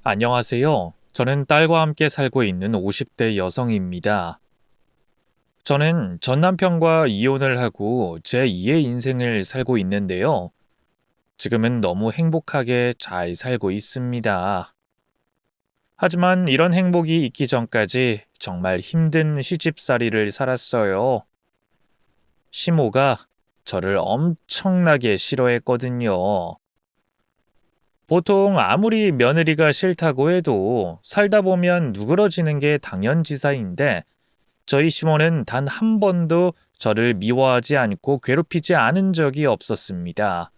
안녕하세요. 저는 딸과 함께 살고 있는 50대 여성입니다. 저는 전 남편과 이혼을 하고 제 2의 인생을 살고 있는데요. 지금은 너무 행복하게 잘 살고 있습니다. 하지만 이런 행복이 있기 전까지 정말 힘든 시집살이를 살았어요. 시모가 저를 엄청나게 싫어했거든요. 보통 아무리 며느리가 싫다고 해도 살다 보면 누그러지는 게 당연지사인데 저희 시모는 단 한 번도 저를 미워하지 않고 괴롭히지 않은 적이 없었습니다.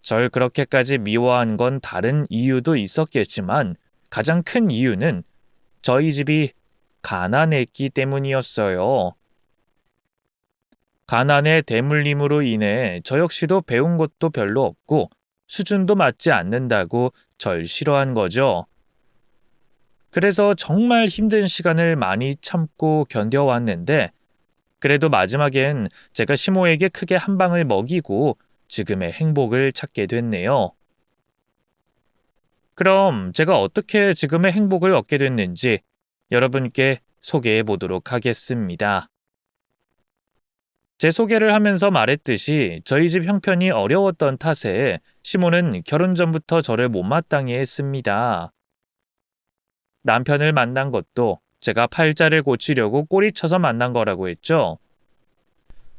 절 그렇게까지 미워한 건 다른 이유도 있었겠지만 가장 큰 이유는 저희 집이 가난했기 때문이었어요. 가난의 대물림으로 인해 저 역시도 배운 것도 별로 없고 수준도 맞지 않는다고 절 싫어한 거죠. 그래서 정말 힘든 시간을 많이 참고 견뎌왔는데 그래도 마지막엔 제가 시모에게 크게 한 방을 먹이고 지금의 행복을 찾게 됐네요. 그럼 제가 어떻게 지금의 행복을 얻게 됐는지 여러분께 소개해 보도록 하겠습니다. 제 소개를 하면서 말했듯이 저희 집 형편이 어려웠던 탓에 시모는 결혼 전부터 저를 못마땅해 했습니다. 남편을 만난 것도 제가 팔자를 고치려고 꼬리쳐서 만난 거라고 했죠.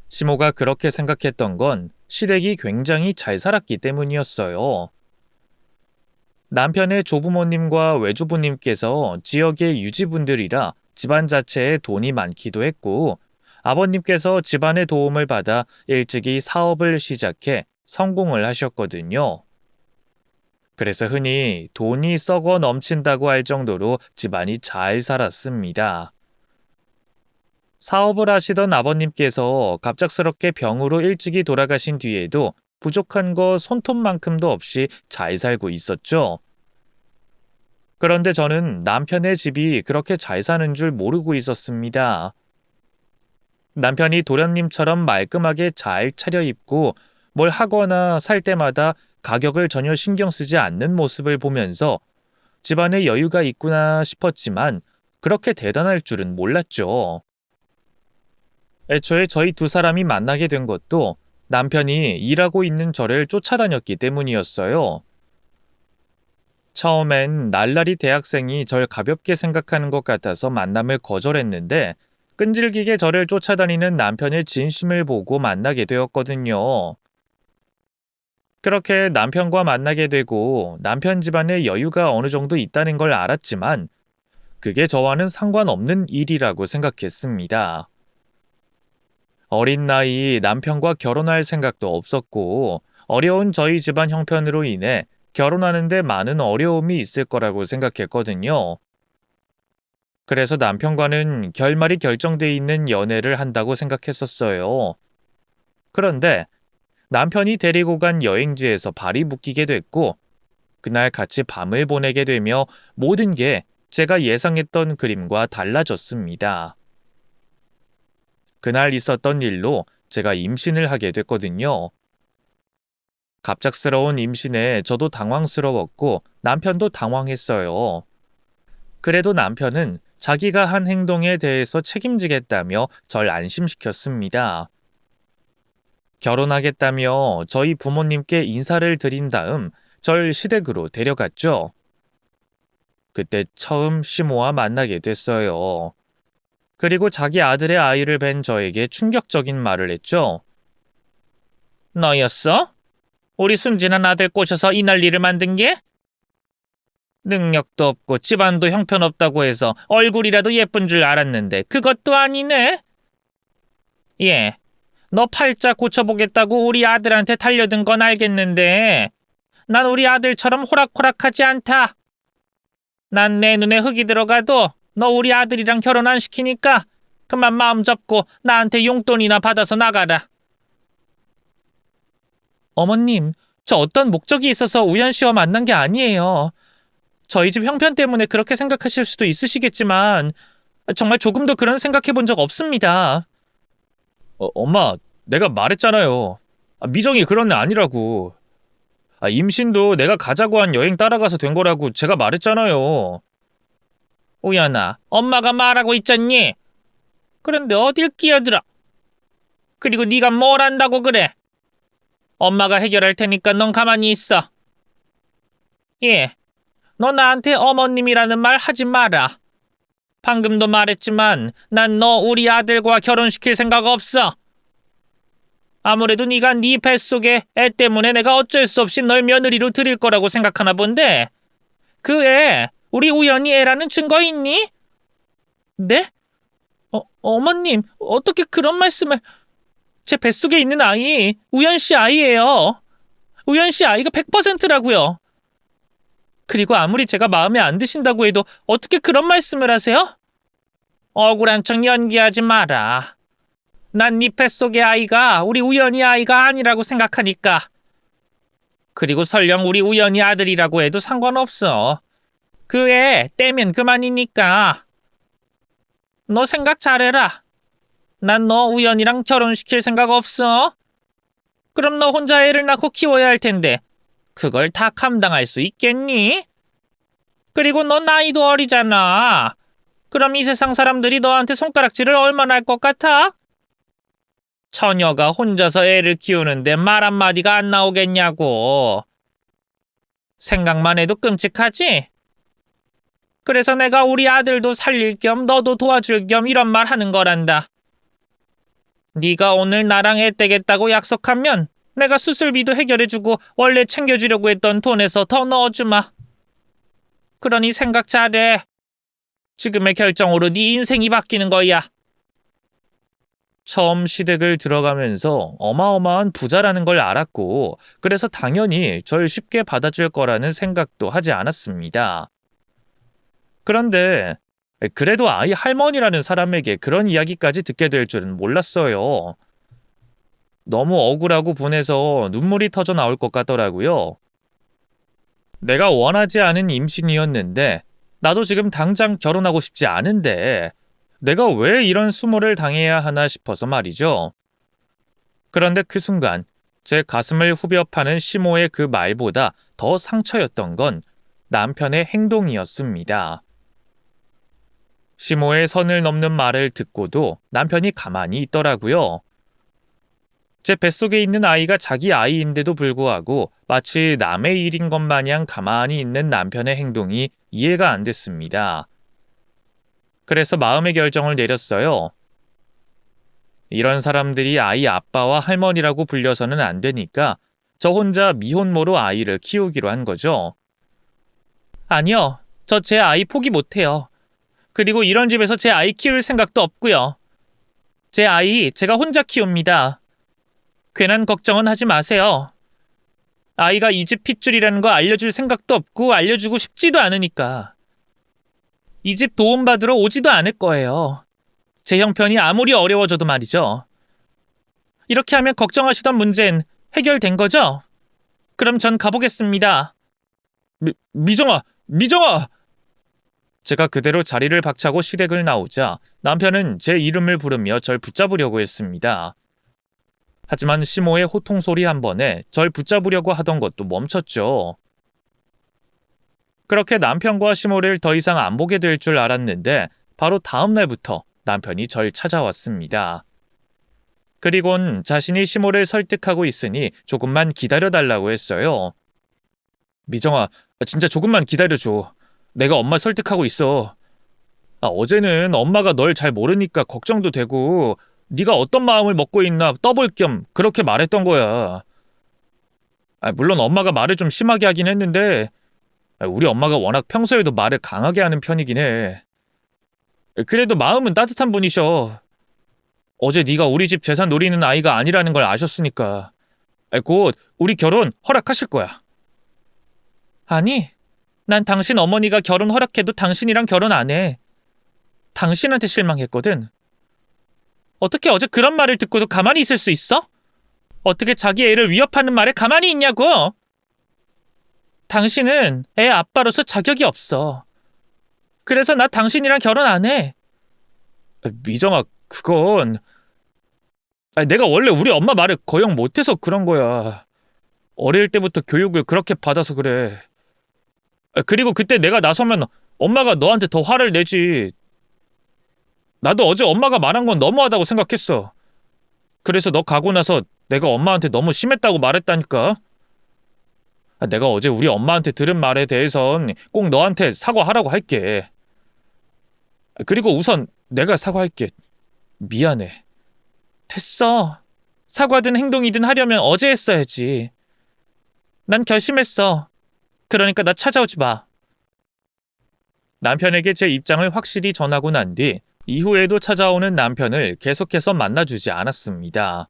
시모가 그렇게 생각했던 건 시댁이 굉장히 잘 살았기 때문이었어요. 남편의 조부모님과 외조부님께서 지역의 유지분들이라 집안 자체에 돈이 많기도 했고 아버님께서 집안의 도움을 받아 일찍이 사업을 시작해 성공을 하셨거든요. 그래서 흔히 돈이 썩어 넘친다고 할 정도로 집안이 잘 살았습니다. 사업을 하시던 아버님께서 갑작스럽게 병으로 일찍이 돌아가신 뒤에도 부족한 거 손톱만큼도 없이 잘 살고 있었죠. 그런데 저는 남편의 집이 그렇게 잘 사는 줄 모르고 있었습니다. 남편이 도련님처럼 말끔하게 잘 차려입고 뭘 하거나 살 때마다 가격을 전혀 신경 쓰지 않는 모습을 보면서 집안에 여유가 있구나 싶었지만 그렇게 대단할 줄은 몰랐죠. 애초에 저희 두 사람이 만나게 된 것도 남편이 일하고 있는 저를 쫓아다녔기 때문이었어요. 처음엔 날라리 대학생이 절 가볍게 생각하는 것 같아서 만남을 거절했는데 끈질기게 저를 쫓아다니는 남편의 진심을 보고 만나게 되었거든요. 그렇게 남편과 만나게 되고 남편 집안에 여유가 어느 정도 있다는 걸 알았지만 그게 저와는 상관없는 일이라고 생각했습니다. 어린 나이 남편과 결혼할 생각도 없었고 어려운 저희 집안 형편으로 인해 결혼하는데 많은 어려움이 있을 거라고 생각했거든요. 그래서 남편과는 결말이 결정돼 있는 연애를 한다고 생각했었어요. 그런데 남편이 데리고 간 여행지에서 발이 묶이게 됐고 그날 같이 밤을 보내게 되며 모든 게 제가 예상했던 그림과 달라졌습니다. 그날 있었던 일로 제가 임신을 하게 됐거든요. 갑작스러운 임신에 저도 당황스러웠고 남편도 당황했어요. 그래도 남편은 자기가 한 행동에 대해서 책임지겠다며 절 안심시켰습니다. 결혼하겠다며 저희 부모님께 인사를 드린 다음 절 시댁으로 데려갔죠. 그때 처음 시모와 만나게 됐어요. 그리고 자기 아들의 아이를 뵌 저에게 충격적인 말을 했죠. 너였어? 우리 순진한 아들 꼬셔서 이 난리를 만든 게? 능력도 없고 집안도 형편없다고 해서 얼굴이라도 예쁜 줄 알았는데 그것도 아니네? 예, 너 팔자 고쳐보겠다고 우리 아들한테 달려든 건 알겠는데 난 우리 아들처럼 호락호락하지 않다. 난 내 눈에 흙이 들어가도 너 우리 아들이랑 결혼 안 시키니까 그만 마음 접고 나한테 용돈이나 받아서 나가라. 어머님, 저 어떤 목적이 있어서 우연 씨와 만난 게 아니에요. 저희 집 형편 때문에 그렇게 생각하실 수도 있으시겠지만 정말 조금도 그런 생각해 본 적 없습니다. 엄마, 내가 말했잖아요. 미정이 그런 애 아니라고. 임신도 내가 가자고 한 여행 따라가서 된 거라고 제가 말했잖아요. 우연아, 엄마가 말하고 있잖니? 그런데 어딜 끼어들어? 그리고 네가 뭘 안다고 그래? 엄마가 해결할 테니까 넌 가만히 있어. 예, 너 나한테 어머님이라는 말 하지 마라. 방금도 말했지만 난 너 우리 아들과 결혼시킬 생각 없어. 아무래도 네가 네 뱃속에 애 때문에 내가 어쩔 수 없이 널 며느리로 들일 거라고 생각하나 본데 그 애 우리 우연히 애라는 증거 있니? 네? 어머님 어떻게 그런 말씀을... 제 뱃속에 있는 아이 우연 씨 아이예요. 우연 씨 아이가 100%라고요. 그리고 아무리 제가 마음에 안 드신다고 해도 어떻게 그런 말씀을 하세요? 억울한 척 연기하지 마라. 난 네 뱃속의 아이가 우리 우연이 아이가 아니라고 생각하니까. 그리고 설령 우리 우연이 아들이라고 해도 상관없어. 그 애 떼면 그만이니까. 너 생각 잘해라. 난 너 우연이랑 결혼시킬 생각 없어. 그럼 너 혼자 애를 낳고 키워야 할 텐데 그걸 다 감당할 수 있겠니? 그리고 너 나이도 어리잖아. 그럼 이 세상 사람들이 너한테 손가락질을 얼마나 할 것 같아? 처녀가 혼자서 애를 키우는데 말 한마디가 안 나오겠냐고. 생각만 해도 끔찍하지? 그래서 내가 우리 아들도 살릴 겸 너도 도와줄 겸 이런 말 하는 거란다. 네가 오늘 나랑 애 떼겠다고 약속하면 내가 수술비도 해결해주고 원래 챙겨주려고 했던 돈에서 더 넣어주마. 그러니 생각 잘해. 지금의 결정으로 네 인생이 바뀌는 거야. 처음 시댁을 들어가면서 어마어마한 부자라는 걸 알았고 그래서 당연히 절 쉽게 받아줄 거라는 생각도 하지 않았습니다. 그런데 그래도 아이 할머니라는 사람에게 그런 이야기까지 듣게 될 줄은 몰랐어요. 너무 억울하고 분해서 눈물이 터져 나올 것 같더라고요. 내가 원하지 않은 임신이었는데 나도 지금 당장 결혼하고 싶지 않은데 내가 왜 이런 수모를 당해야 하나 싶어서 말이죠. 그런데 그 순간 제 가슴을 후벼 파는 시모의 그 말보다 더 상처였던 건 남편의 행동이었습니다. 시모의 선을 넘는 말을 듣고도 남편이 가만히 있더라고요. 제 뱃속에 있는 아이가 자기 아이인데도 불구하고 마치 남의 일인 것 마냥 가만히 있는 남편의 행동이 이해가 안 됐습니다. 그래서 마음의 결정을 내렸어요. 이런 사람들이 아이 아빠와 할머니라고 불려서는 안 되니까 저 혼자 미혼모로 아이를 키우기로 한 거죠. 아니요, 저 제 아이 포기 못해요. 그리고 이런 집에서 제 아이 키울 생각도 없고요. 제 아이 제가 혼자 키웁니다. 괜한 걱정은 하지 마세요. 아이가 이 집 핏줄이라는 거 알려줄 생각도 없고 알려주고 싶지도 않으니까. 이 집 도움받으러 오지도 않을 거예요. 제 형편이 아무리 어려워져도 말이죠. 이렇게 하면 걱정하시던 문제는 해결된 거죠? 그럼 전 가보겠습니다. 미정아! 제가 그대로 자리를 박차고 시댁을 나오자 남편은 제 이름을 부르며 절 붙잡으려고 했습니다. 하지만 시모의 호통 소리 한 번에 절 붙잡으려고 하던 것도 멈췄죠. 그렇게 남편과 시모를 더 이상 안 보게 될 줄 알았는데 바로 다음 날부터 남편이 절 찾아왔습니다. 그리곤 자신이 시모를 설득하고 있으니 조금만 기다려달라고 했어요. 미정아, 진짜 조금만 기다려줘. 내가 엄마 설득하고 있어. 어제는 엄마가 널 잘 모르니까 걱정도 되고 네가 어떤 마음을 먹고 있나 떠볼 겸 그렇게 말했던 거야. 물론 엄마가 말을 좀 심하게 하긴 했는데 우리 엄마가 워낙 평소에도 말을 강하게 하는 편이긴 해. 그래도 마음은 따뜻한 분이셔. 어제 네가 우리 집 재산 노리는 아이가 아니라는 걸 아셨으니까 곧 우리 결혼 허락하실 거야. 아니, 난 당신 어머니가 결혼 허락해도 당신이랑 결혼 안 해. 당신한테 실망했거든. 어떻게 어제 그런 말을 듣고도 가만히 있을 수 있어? 어떻게 자기 애를 위협하는 말에 가만히 있냐고! 당신은 애 아빠로서 자격이 없어. 그래서 나 당신이랑 결혼 안 해. 미정아, 그건... 내가 원래 우리 엄마 말을 거역 못해서 그런 거야. 어릴 때부터 교육을 그렇게 받아서 그래. 그리고 그때 내가 나서면 엄마가 너한테 더 화를 내지. 나도 어제 엄마가 말한 건 너무하다고 생각했어. 그래서 너 가고 나서 내가 엄마한테 너무 심했다고 말했다니까. 내가 어제 우리 엄마한테 들은 말에 대해선 꼭 너한테 사과하라고 할게. 그리고 우선 내가 사과할게. 미안해. 됐어. 사과든 행동이든 하려면 어제 했어야지. 난 결심했어. 그러니까 나 찾아오지 마. 남편에게 제 입장을 확실히 전하고 난 뒤 이후에도 찾아오는 남편을 계속해서 만나주지 않았습니다.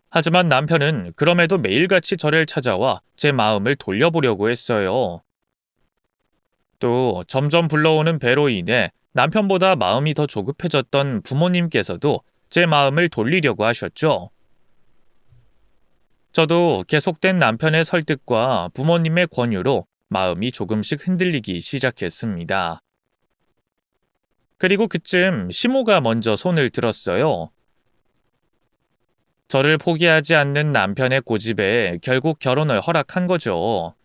하지만 남편은 그럼에도 매일같이 저를 찾아와 제 마음을 돌려보려고 했어요. 또 점점 불러오는 배로 인해 남편보다 마음이 더 조급해졌던 부모님께서도 제 마음을 돌리려고 하셨죠. 저도 계속된 남편의 설득과 부모님의 권유로 마음이 조금씩 흔들리기 시작했습니다. 그리고 그쯤 시모가 먼저 손을 들었어요. 저를 포기하지 않는 남편의 고집에 결국 결혼을 허락한 거죠.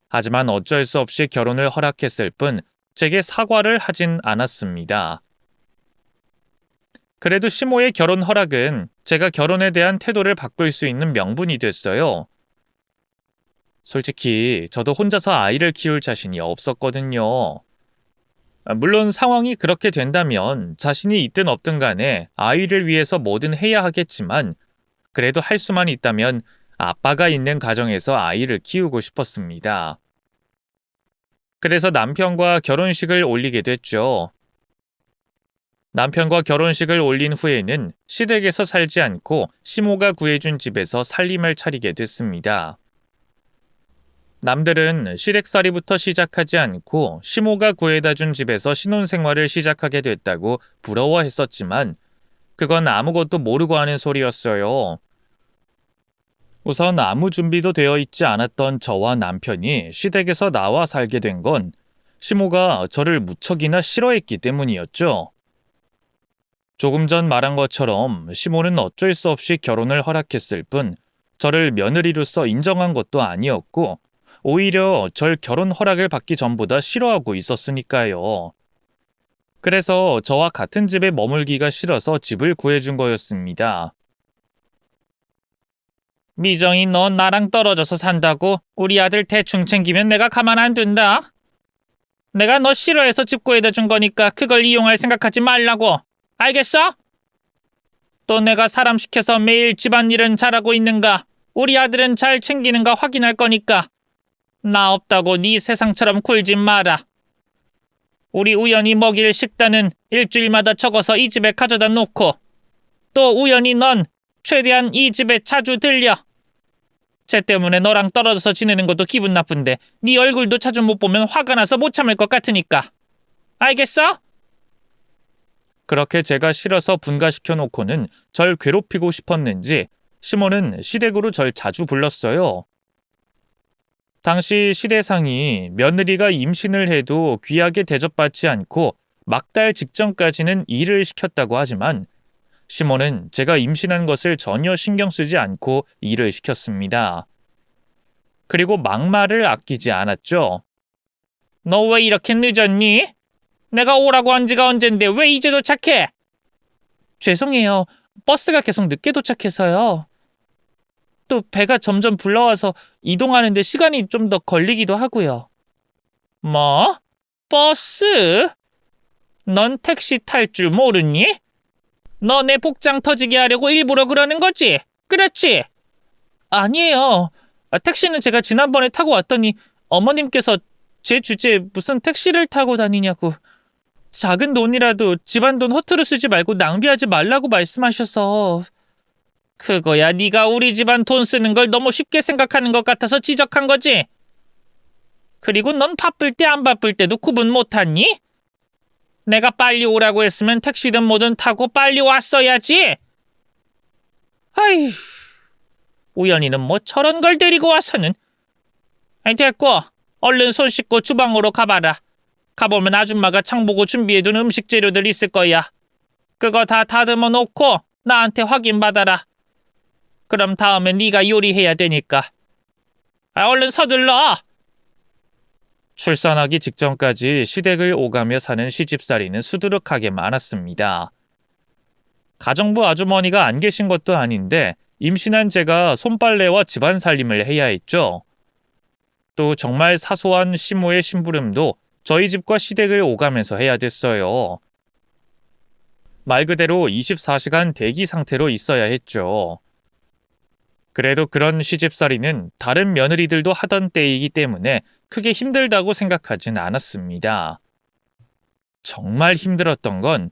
하지만 어쩔 수 없이 결혼을 허락했을 뿐 제게 사과를 하진 않았습니다. 그래도 시모의 결혼 허락은 제가 결혼에 대한 태도를 바꿀 수 있는 명분이 됐어요. 솔직히 저도 혼자서 아이를 키울 자신이 없었거든요. 물론 상황이 그렇게 된다면 자신이 있든 없든 간에 아이를 위해서 뭐든 해야 하겠지만 그래도 할 수만 있다면 아빠가 있는 가정에서 아이를 키우고 싶었습니다. 그래서 남편과 결혼식을 올리게 됐죠. 남편과 결혼식을 올린 후에는 시댁에서 살지 않고 시모가 구해준 집에서 살림을 차리게 됐습니다. 남들은 시댁살이부터 시작하지 않고 시모가 구해다 준 집에서 신혼생활을 시작하게 됐다고 부러워했었지만 그건 아무것도 모르고 하는 소리였어요. 우선 아무 준비도 되어 있지 않았던 저와 남편이 시댁에서 나와 살게 된 건 시모가 저를 무척이나 싫어했기 때문이었죠. 조금 전 말한 것처럼 시모는 어쩔 수 없이 결혼을 허락했을 뿐 저를 며느리로서 인정한 것도 아니었고 오히려 절 결혼 허락을 받기 전보다 싫어하고 있었으니까요. 그래서 저와 같은 집에 머물기가 싫어서 집을 구해준 거였습니다. 미정이 너 나랑 떨어져서 산다고 우리 아들 대충 챙기면 내가 가만 안 둔다. 내가 너 싫어해서 집 구해다 준 거니까 그걸 이용할 생각하지 말라고. 알겠어? 또 내가 사람 시켜서 매일 집안일은 잘하고 있는가, 우리 아들은 잘 챙기는가 확인할 거니까 나 없다고 네 세상처럼 굴지 마라. 우리 우연히 먹일 식단은 일주일마다 적어서 이 집에 가져다 놓고 또 우연히 넌 최대한 이 집에 자주 들려. 쟤 때문에 너랑 떨어져서 지내는 것도 기분 나쁜데 네 얼굴도 자주 못 보면 화가 나서 못 참을 것 같으니까. 알겠어? 그렇게 제가 싫어서 분가시켜 놓고는 절 괴롭히고 싶었는지 시모는 시댁으로 절 자주 불렀어요. 당시 시대상이 며느리가 임신을 해도 귀하게 대접받지 않고 막달 직전까지는 일을 시켰다고 하지만 시모는 제가 임신한 것을 전혀 신경 쓰지 않고 일을 시켰습니다. 그리고 막말을 아끼지 않았죠. 너 왜 이렇게 늦었니? 내가 오라고 한 지가 언젠데 왜 이제 도착해? 죄송해요. 버스가 계속 늦게 도착해서요. 또 배가 점점 불러와서 이동하는데 시간이 좀 더 걸리기도 하고요. 뭐? 버스? 넌 택시 탈 줄 모르니? 너 내 복장 터지게 하려고 일부러 그러는 거지? 그렇지? 아니에요. 택시는 제가 지난번에 타고 왔더니 어머님께서 제 주제에 무슨 택시를 타고 다니냐고, 작은 돈이라도 집안 돈 허투루 쓰지 말고 낭비하지 말라고 말씀하셔서. 그거야 네가 우리 집안 돈 쓰는 걸 너무 쉽게 생각하는 것 같아서 지적한 거지? 그리고 넌 바쁠 때 안 바쁠 때도 구분 못하니? 내가 빨리 오라고 했으면 택시든 뭐든 타고 빨리 왔어야지. 아휴, 우연히는 뭐 저런 걸 데리고 와서는. 아니 됐고, 얼른 손 씻고 주방으로 가봐라. 가보면 아줌마가 장보고 준비해둔 음식 재료들 있을 거야. 그거 다 다듬어 놓고 나한테 확인받아라. 그럼 다음엔 네가 요리해야 되니까. 얼른 서둘러. 출산하기 직전까지 시댁을 오가며 사는 시집살이는 수두룩하게 많았습니다. 가정부 아주머니가 안 계신 것도 아닌데 임신한 제가 손빨래와 집안 살림을 해야 했죠. 또 정말 사소한 시모의 심부름도 저희 집과 시댁을 오가면서 해야 됐어요. 말 그대로 24시간 대기 상태로 있어야 했죠. 그래도 그런 시집살이는 다른 며느리들도 하던 때이기 때문에 크게 힘들다고 생각하진 않았습니다. 정말 힘들었던 건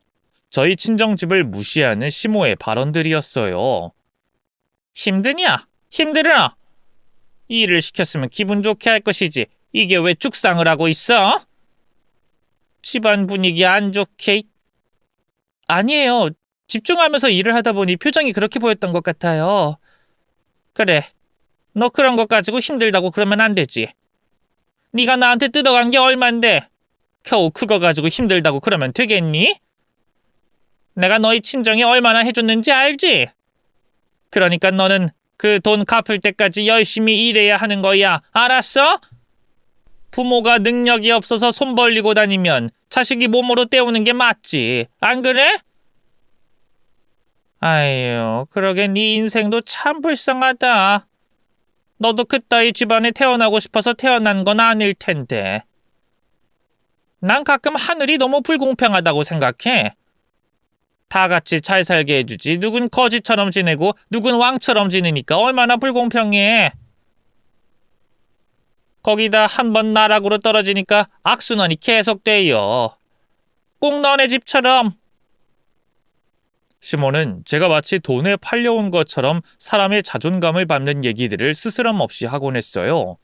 저희 친정집을 무시하는 시모의 발언들이었어요. 힘드냐? 힘들어. 일을 시켰으면 기분 좋게 할 것이지. 이게 왜 죽상을 하고 있어? 집안 분위기 안 좋게. 아니에요. 집중하면서 일을 하다 보니 표정이 그렇게 보였던 것 같아요. 그래. 너 그런 것 가지고 힘들다고 그러면 안 되지. 네가 나한테 뜯어간 게 얼만데 겨우 그거 가지고 힘들다고 그러면 되겠니? 내가 너희 친정이 얼마나 해줬는지 알지? 그러니까 너는 그 돈 갚을 때까지 열심히 일해야 하는 거야. 알았어? 부모가 능력이 없어서 손 벌리고 다니면 자식이 몸으로 때우는 게 맞지. 안 그래? 아유, 그러게 네 인생도 참 불쌍하다. 너도 그따위 집안에 태어나고 싶어서 태어난 건 아닐 텐데. 난 가끔 하늘이 너무 불공평하다고 생각해. 다 같이 잘 살게 해주지. 누군 거지처럼 지내고 누군 왕처럼 지내니까 얼마나 불공평해. 거기다 한 번 나락으로 떨어지니까 악순환이 계속돼요. 꼭 너네 집처럼. 시모는 제가 마치 돈에 팔려온 것처럼 사람의 자존감을 밟는 얘기들을 스스럼 없이 하곤 했어요.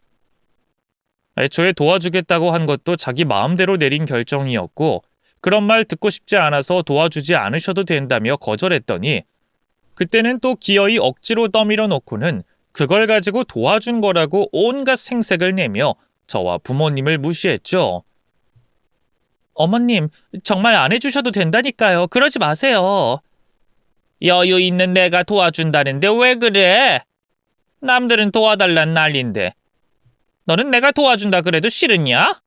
애초에 도와주겠다고 한 것도 자기 마음대로 내린 결정이었고 그런 말 듣고 싶지 않아서 도와주지 않으셔도 된다며 거절했더니 그때는 또 기어이 억지로 떠밀어 놓고는 그걸 가지고 도와준 거라고 온갖 생색을 내며 저와 부모님을 무시했죠. 어머님, 정말 안 해주셔도 된다니까요. 그러지 마세요. 여유 있는 내가 도와준다는데 왜 그래? 남들은 도와달란 난린데 너는 내가 도와준다 그래도 싫으냐?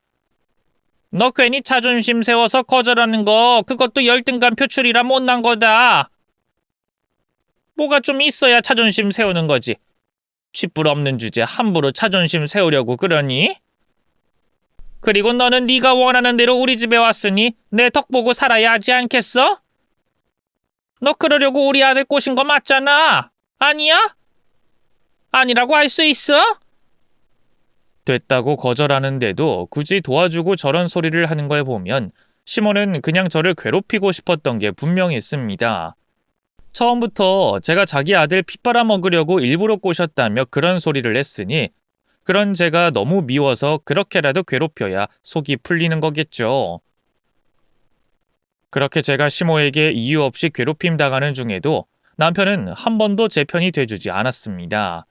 너 괜히 자존심 세워서 거절하는 거 그것도 열등감 표출이라 못난 거다. 뭐가 좀 있어야 자존심 세우는 거지. 쥐뿔 없는 주제 함부로 자존심 세우려고 그러니? 그리고 너는 네가 원하는 대로 우리 집에 왔으니 내 덕 보고 살아야 하지 않겠어? 너 그러려고 우리 아들 꼬신 거 맞잖아. 아니야? 아니라고 할 수 있어? 됐다고 거절하는데도 굳이 도와주고 저런 소리를 하는 걸 보면 시모는 그냥 저를 괴롭히고 싶었던 게 분명했습니다. 처음부터 제가 자기 아들 핏바라 먹으려고 일부러 꼬셨다며 그런 소리를 했으니 그런 제가 너무 미워서 그렇게라도 괴롭혀야 속이 풀리는 거겠죠. 그렇게 제가 시모에게 이유 없이 괴롭힘 당하는 중에도 남편은 한 번도 제 편이 돼주지 않았습니다.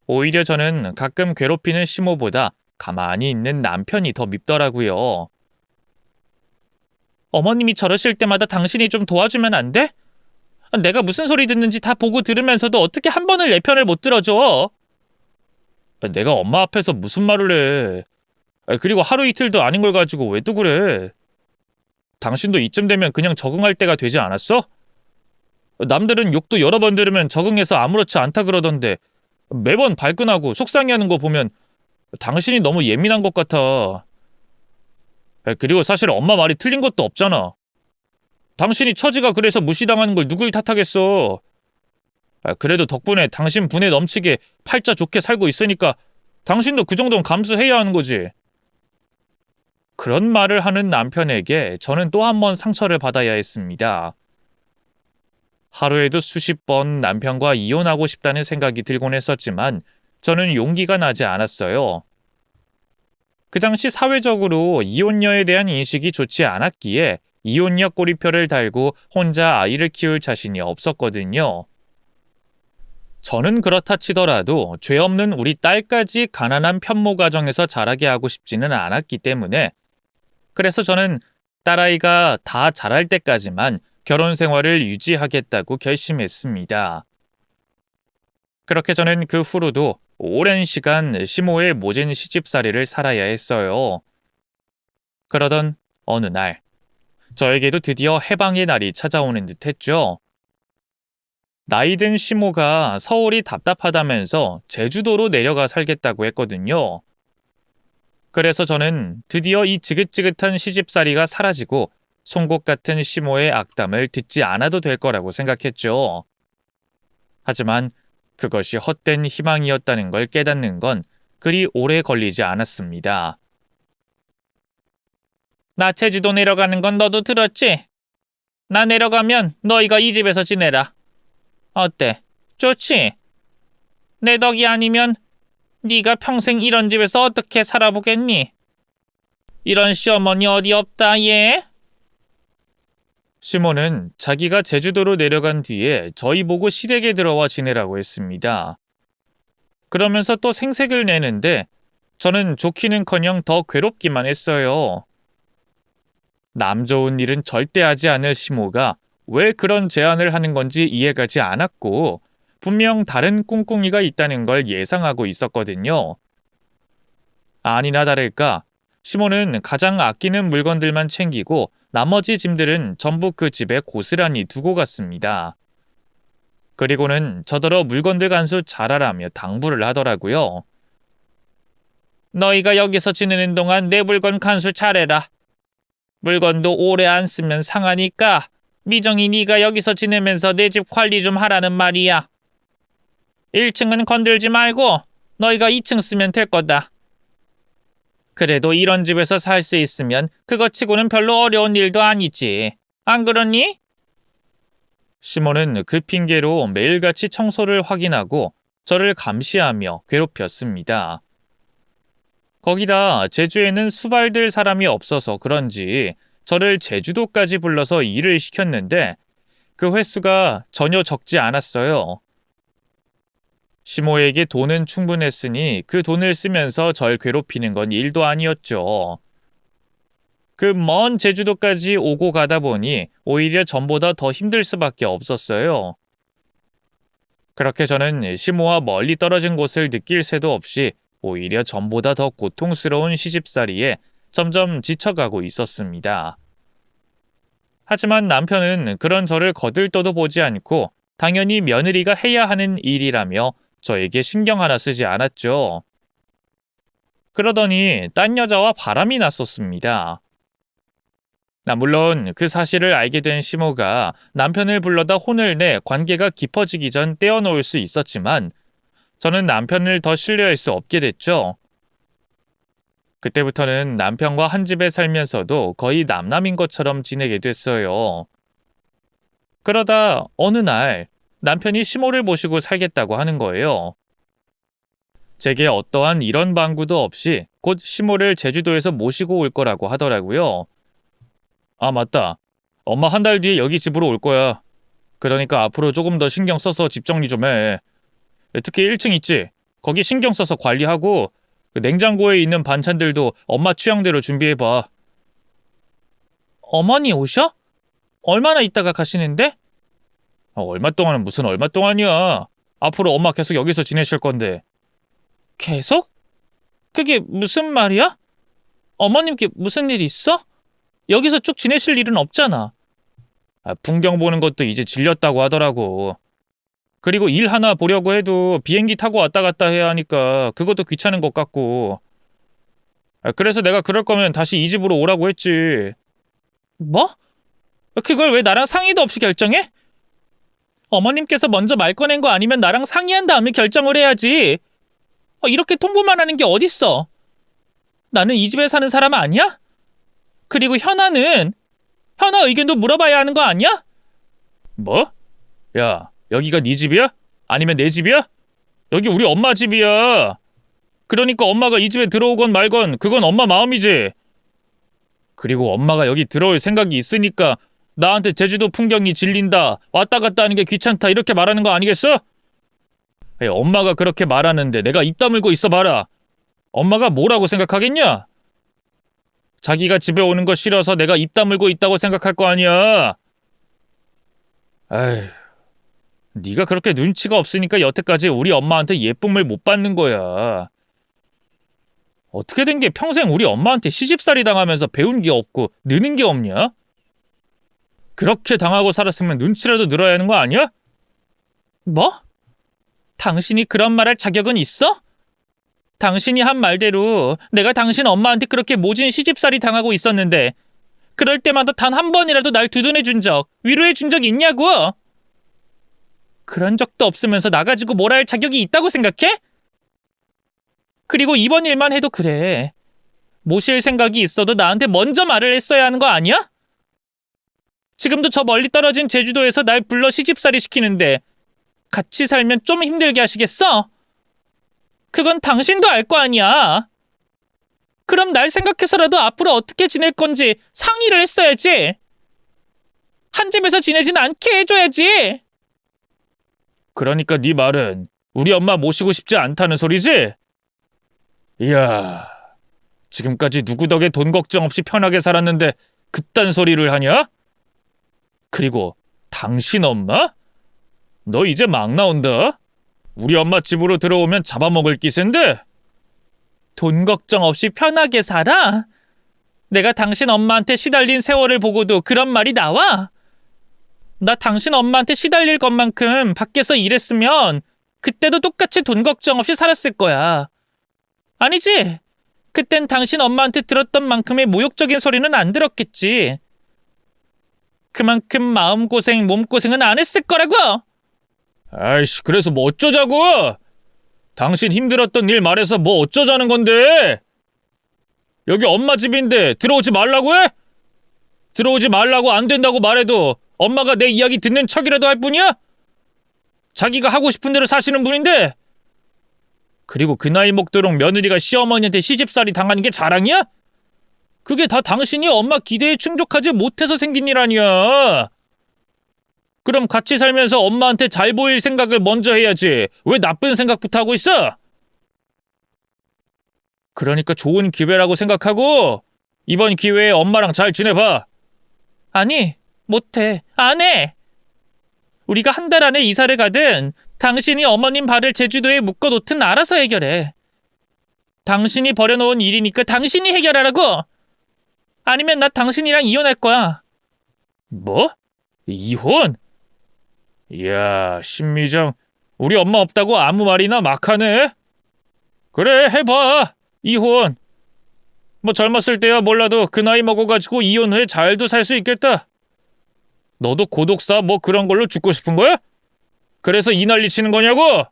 오히려 저는 가끔 괴롭히는 시모보다 가만히 있는 남편이 더 밉더라고요. 어머님이 저러실 때마다 당신이 좀 도와주면 안 돼? 내가 무슨 소리 듣는지 다 보고 들으면서도 어떻게 한 번을 내 편을 못 들어줘? 내가 엄마 앞에서 무슨 말을 해. 그리고 하루 이틀도 아닌 걸 가지고 왜 또 그래. 당신도 이쯤 되면 그냥 적응할 때가 되지 않았어? 남들은 욕도 여러 번 들으면 적응해서 아무렇지 않다 그러던데 매번 발끈하고 속상해하는 거 보면 당신이 너무 예민한 것 같아. 그리고 사실 엄마 말이 틀린 것도 없잖아. 당신이 처지가 그래서 무시당하는 걸 누굴 탓하겠어. 그래도 덕분에 당신 분에 넘치게 팔자 좋게 살고 있으니까 당신도 그 정도는 감수해야 하는 거지. 그런 말을 하는 남편에게 저는 또 한 번 상처를 받아야 했습니다. 하루에도 수십 번 남편과 이혼하고 싶다는 생각이 들곤 했었지만 저는 용기가 나지 않았어요. 그 당시 사회적으로 이혼녀에 대한 인식이 좋지 않았기에 이혼녀 꼬리표를 달고 혼자 아이를 키울 자신이 없었거든요. 저는 그렇다 치더라도 죄 없는 우리 딸까지 가난한 편모 가정에서 자라게 하고 싶지는 않았기 때문에 그래서 저는 딸아이가 다 자랄 때까지만 결혼 생활을 유지하겠다고 결심했습니다. 그렇게 저는 그 후로도 오랜 시간 시모의 모진 시집살이를 살아야 했어요. 그러던 어느 날, 저에게도 드디어 해방의 날이 찾아오는 듯 했죠. 나이든 시모가 서울이 답답하다면서 제주도로 내려가 살겠다고 했거든요. 그래서 저는 드디어 이 지긋지긋한 시집살이가 사라지고 송곳 같은 시모의 악담을 듣지 않아도 될 거라고 생각했죠. 하지만 그것이 헛된 희망이었다는 걸 깨닫는 건 그리 오래 걸리지 않았습니다. 나 제주도 내려가는 건 너도 들었지? 나 내려가면 너희가 이 집에서 지내라. 어때? 좋지? 내 덕이 아니면 네가 평생 이런 집에서 어떻게 살아보겠니? 이런 시어머니 어디 없다, 얘? 시모는 자기가 제주도로 내려간 뒤에 저희 보고 시댁에 들어와 지내라고 했습니다. 그러면서 또 생색을 내는데 저는 좋기는커녕 더 괴롭기만 했어요. 남 좋은 일은 절대 하지 않을 시모가 왜 그런 제안을 하는 건지 이해가지 않았고 분명 다른 꿍꿍이가 있다는 걸 예상하고 있었거든요. 아니나 다를까 시모는 가장 아끼는 물건들만 챙기고 나머지 짐들은 전부 그 집에 고스란히 두고 갔습니다. 그리고는 저더러 물건들 간수 잘하라며 당부를 하더라고요. 너희가 여기서 지내는 동안 내 물건 간수 잘해라. 물건도 오래 안 쓰면 상하니까 미정이 네가 여기서 지내면서 내 집 관리 좀 하라는 말이야. 1층은 건들지 말고 너희가 2층 쓰면 될 거다. 그래도 이런 집에서 살 수 있으면 그거 치고는 별로 어려운 일도 아니지. 안 그러니? 시모는 그 핑계로 매일같이 청소를 확인하고 저를 감시하며 괴롭혔습니다. 거기다 제주에는 수발들 사람이 없어서 그런지 저를 제주도까지 불러서 일을 시켰는데 그 횟수가 전혀 적지 않았어요. 시모에게 돈은 충분했으니 그 돈을 쓰면서 절 괴롭히는 건 일도 아니었죠. 그 먼 제주도까지 오고 가다 보니 오히려 전보다 더 힘들 수밖에 없었어요. 그렇게 저는 시모와 멀리 떨어진 곳을 느낄 새도 없이 오히려 전보다 더 고통스러운 시집살이에 점점 지쳐가고 있었습니다. 하지만 남편은 그런 저를 거들떠도 보지 않고 당연히 며느리가 해야 하는 일이라며 저에게 신경 하나 쓰지 않았죠. 그러더니 딴 여자와 바람이 났었습니다. 물론 그 사실을 알게 된 시모가 남편을 불러다 혼을 내 관계가 깊어지기 전 떼어놓을 수 있었지만 저는 남편을 더 신뢰할 수 없게 됐죠. 그때부터는 남편과 한 집에 살면서도 거의 남남인 것처럼 지내게 됐어요. 그러다 어느 날 남편이 시모를 모시고 살겠다고 하는 거예요. 제게 어떠한 이런 방구도 없이 곧 시모를 제주도에서 모시고 올 거라고 하더라고요. 아, 맞다. 엄마 한 달 뒤에 여기 집으로 올 거야. 그러니까 앞으로 조금 더 신경 써서 집 정리 좀 해. 특히 1층 있지? 거기 신경 써서 관리하고 그 냉장고에 있는 반찬들도 엄마 취향대로 준비해봐. 어머니 오셔? 얼마나 있다가 가시는데? 얼마 동안은 무슨 얼마 동안이야. 앞으로 엄마 계속 여기서 지내실 건데. 계속? 그게 무슨 말이야? 어머님께 무슨 일 있어? 여기서 쭉 지내실 일은 없잖아. 풍경 보는 것도 이제 질렸다고 하더라고. 그리고 일 하나 보려고 해도 비행기 타고 왔다 갔다 해야 하니까 그것도 귀찮은 것 같고. 그래서 내가 그럴 거면 다시 이 집으로 오라고 했지. 뭐? 그걸 왜 나랑 상의도 없이 결정해? 어머님께서 먼저 말 꺼낸 거 아니면 나랑 상의한 다음에 결정을 해야지. 이렇게 통보만 하는 게 어딨어? 나는 이 집에 사는 사람 아니야? 그리고 현아 의견도 물어봐야 하는 거 아니야? 뭐? 야, 여기가 네 집이야? 아니면 내 집이야? 여기 우리 엄마 집이야. 그러니까 엄마가 이 집에 들어오건 말건 그건 엄마 마음이지. 그리고 엄마가 여기 들어올 생각이 있으니까 나한테 제주도 풍경이 질린다, 왔다 갔다 하는 게 귀찮다 이렇게 말하는 거 아니겠어? 엄마가 그렇게 말하는데 내가 입 다물고 있어 봐라. 엄마가 뭐라고 생각하겠냐? 자기가 집에 오는 거 싫어서 내가 입 다물고 있다고 생각할 거 아니야. 에휴, 네가 그렇게 눈치가 없으니까 여태까지 우리 엄마한테 예쁨을 못 받는 거야. 어떻게 된 게 평생 우리 엄마한테 시집살이 당하면서 배운 게 없고 느는 게 없냐? 그렇게 당하고 살았으면 눈치라도 늘어야 하는 거 아니야? 뭐? 당신이 그런 말할 자격은 있어? 당신이 한 말대로 내가 당신 엄마한테 그렇게 모진 시집살이 당하고 있었는데 그럴 때마다 단 한 번이라도 날 두둔해 준 적, 위로해 준 적 있냐고? 그런 적도 없으면서 나 가지고 뭐라 할 자격이 있다고 생각해? 그리고 이번 일만 해도 그래. 모실 생각이 있어도 나한테 먼저 말을 했어야 하는 거 아니야? 지금도 저 멀리 떨어진 제주도에서 날 불러 시집살이 시키는데 같이 살면 좀 힘들게 하시겠어? 그건 당신도 알 거 아니야. 그럼 날 생각해서라도 앞으로 어떻게 지낼 건지 상의를 했어야지. 한 집에서 지내진 않게 해줘야지. 그러니까 네 말은 우리 엄마 모시고 싶지 않다는 소리지? 이야, 지금까지 누구 덕에 돈 걱정 없이 편하게 살았는데 그딴 소리를 하냐? 그리고 당신 엄마? 너 이제 막 나온다. 우리 엄마 집으로 들어오면 잡아먹을 기세인데. 돈 걱정 없이 편하게 살아? 내가 당신 엄마한테 시달린 세월을 보고도 그런 말이 나와? 나 당신 엄마한테 시달릴 것만큼 밖에서 일했으면 그때도 똑같이 돈 걱정 없이 살았을 거야. 아니지? 그땐 당신 엄마한테 들었던 만큼의 모욕적인 소리는 안 들었겠지. 그만큼 마음고생, 몸고생은 안 했을 거라고! 아이씨, 그래서 뭐 어쩌자고? 당신 힘들었던 일 말해서 뭐 어쩌자는 건데? 여기 엄마 집인데 들어오지 말라고 해? 들어오지 말라고 안 된다고 말해도 엄마가 내 이야기 듣는 척이라도 할 뿐이야? 자기가 하고 싶은 대로 사시는 분인데. 그리고 그 나이 먹도록 며느리가 시어머니한테 시집살이 당하는 게 자랑이야? 그게 다 당신이 엄마 기대에 충족하지 못해서 생긴 일 아니야. 그럼 같이 살면서 엄마한테 잘 보일 생각을 먼저 해야지. 왜 나쁜 생각부터 하고 있어? 그러니까 좋은 기회라고 생각하고 이번 기회에 엄마랑 잘 지내봐. 아니, 못해. 안 해. 우리가 한 달 안에 이사를 가든 당신이 어머님 발을 제주도에 묶어놓든 알아서 해결해. 당신이 버려놓은 일이니까 당신이 해결하라고. 아니면 나 당신이랑 이혼할 거야. 뭐? 이혼? 이야, 신미정, 우리 엄마 없다고 아무 말이나 막 하네? 그래, 해봐. 이혼. 뭐 젊었을 때야 몰라도 그 나이 먹어가지고 이혼 후에 잘도 살 수 있겠다. 너도 고독사 뭐 그런 걸로 죽고 싶은 거야? 그래서 이 난리 치는 거냐고?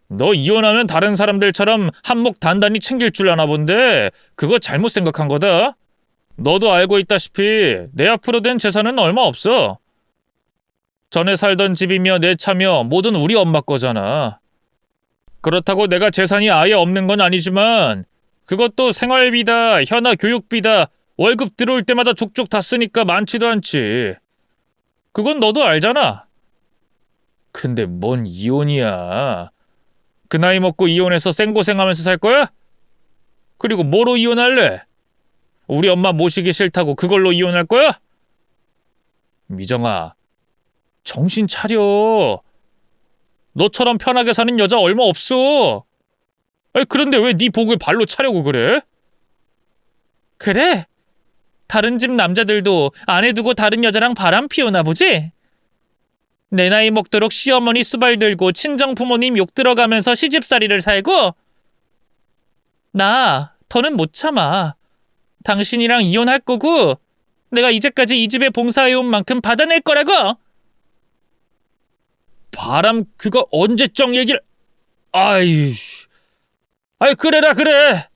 너 이혼하면 다른 사람들처럼 한몫 단단히 챙길 줄 아나 본데 그거 잘못 생각한 거다. 너도 알고 있다시피 내 앞으로 된 재산은 얼마 없어. 전에 살던 집이며 내 차며 모든 우리 엄마 거잖아. 그렇다고 내가 재산이 아예 없는 건 아니지만 그것도 생활비다, 현아 교육비다, 월급 들어올 때마다 족족 다 쓰니까 많지도 않지. 그건 너도 알잖아. 근데 뭔 이혼이야. 그 나이 먹고 이혼해서 생고생하면서 살 거야? 그리고 뭐로 이혼할래? 우리 엄마 모시기 싫다고 그걸로 이혼할 거야? 미정아, 정신 차려. 너처럼 편하게 사는 여자 얼마 없어. 아니, 그런데 왜 네 복을 발로 차려고 그래? 그래? 다른 집 남자들도 아내 두고 다른 여자랑 바람 피우나 보지? 내 나이 먹도록 시어머니 수발 들고 친정 부모님 욕 들어가면서 시집살이를 살고? 나 더는 못 참아. 당신이랑 이혼할 거고 내가 이제까지 이 집에 봉사해온 만큼 받아낼 거라고. 바람 그거 언제적 얘기를. 아이 그래라 그래.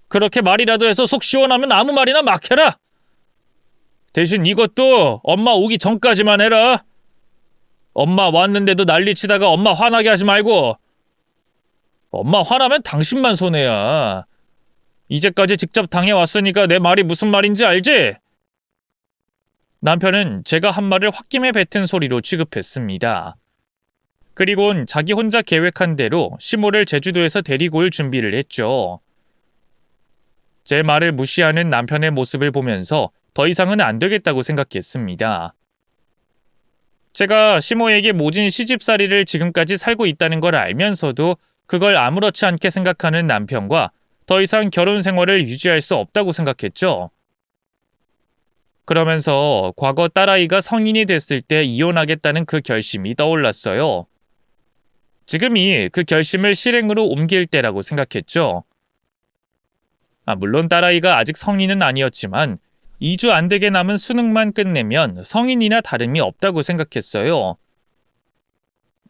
그렇게 말이라도 해서 속 시원하면 아무 말이나 막 해라. 대신 이것도 엄마 오기 전까지만 해라. 엄마 왔는데도 난리치다가 엄마 화나게 하지 말고. 엄마 화나면 당신만 손해야. 이제까지 직접 당해왔으니까 내 말이 무슨 말인지 알지? 남편은 제가 한 말을 홧김에 뱉은 소리로 취급했습니다. 그리곤 자기 혼자 계획한 대로 시모를 제주도에서 데리고 올 준비를 했죠. 제 말을 무시하는 남편의 모습을 보면서 더 이상은 안 되겠다고 생각했습니다. 제가 시모에게 모진 시집살이를 지금까지 살고 있다는 걸 알면서도 그걸 아무렇지 않게 생각하는 남편과 더 이상 결혼 생활을 유지할 수 없다고 생각했죠. 그러면서 과거 딸아이가 성인이 됐을 때 이혼하겠다는 그 결심이 떠올랐어요. 지금이 그 결심을 실행으로 옮길 때라고 생각했죠. 물론 딸아이가 아직 성인은 아니었지만 2주 안 되게 남은 수능만 끝내면 성인이나 다름이 없다고 생각했어요.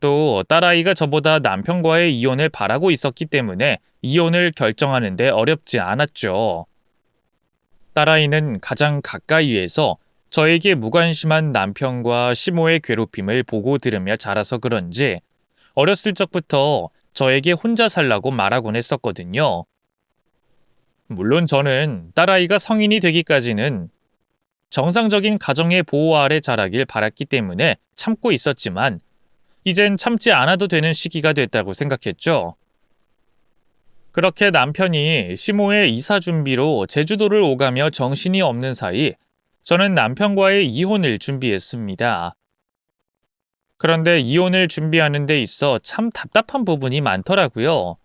또 딸아이가 저보다 남편과의 이혼을 바라고 있었기 때문에 이혼을 결정하는데 어렵지 않았죠. 딸아이는 가장 가까이에서 저에게 무관심한 남편과 시모의 괴롭힘을 보고 들으며 자라서 그런지 어렸을 적부터 저에게 혼자 살라고 말하곤 했었거든요. 물론 저는 딸아이가 성인이 되기까지는 정상적인 가정의 보호 아래 자라길 바랐기 때문에 참고 있었지만 이젠 참지 않아도 되는 시기가 됐다고 생각했죠. 그렇게 남편이 시모의 이사 준비로 제주도를 오가며 정신이 없는 사이 저는 남편과의 이혼을 준비했습니다. 그런데 이혼을 준비하는 데 있어 참 답답한 부분이 많더라고요.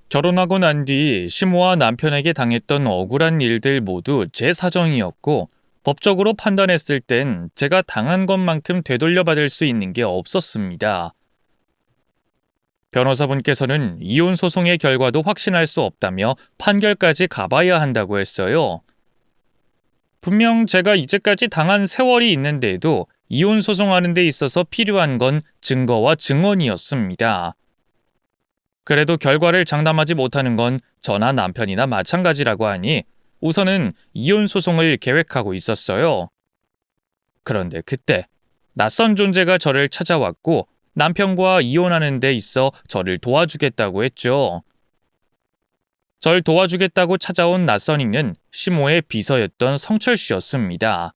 결혼하고 난 뒤 시모와 남편에게 당했던 억울한 일들 모두 제 사정이었고 법적으로 판단했을 땐 제가 당한 것만큼 되돌려받을 수 있는 게 없었습니다. 변호사분께서는 이혼 소송의 결과도 확신할 수 없다며 판결까지 가봐야 한다고 했어요. 분명 제가 이제까지 당한 세월이 있는데도 이혼 소송하는 데 있어서 필요한 건 증거와 증언이었습니다. 그래도 결과를 장담하지 못하는 건 저나 남편이나 마찬가지라고 하니 우선은 이혼 소송을 계획하고 있었어요. 그런데 그때 낯선 존재가 저를 찾아왔고 남편과 이혼하는 데 있어 저를 도와주겠다고 했죠. 절 도와주겠다고 찾아온 낯선이는 시모의 비서였던 성철 씨였습니다.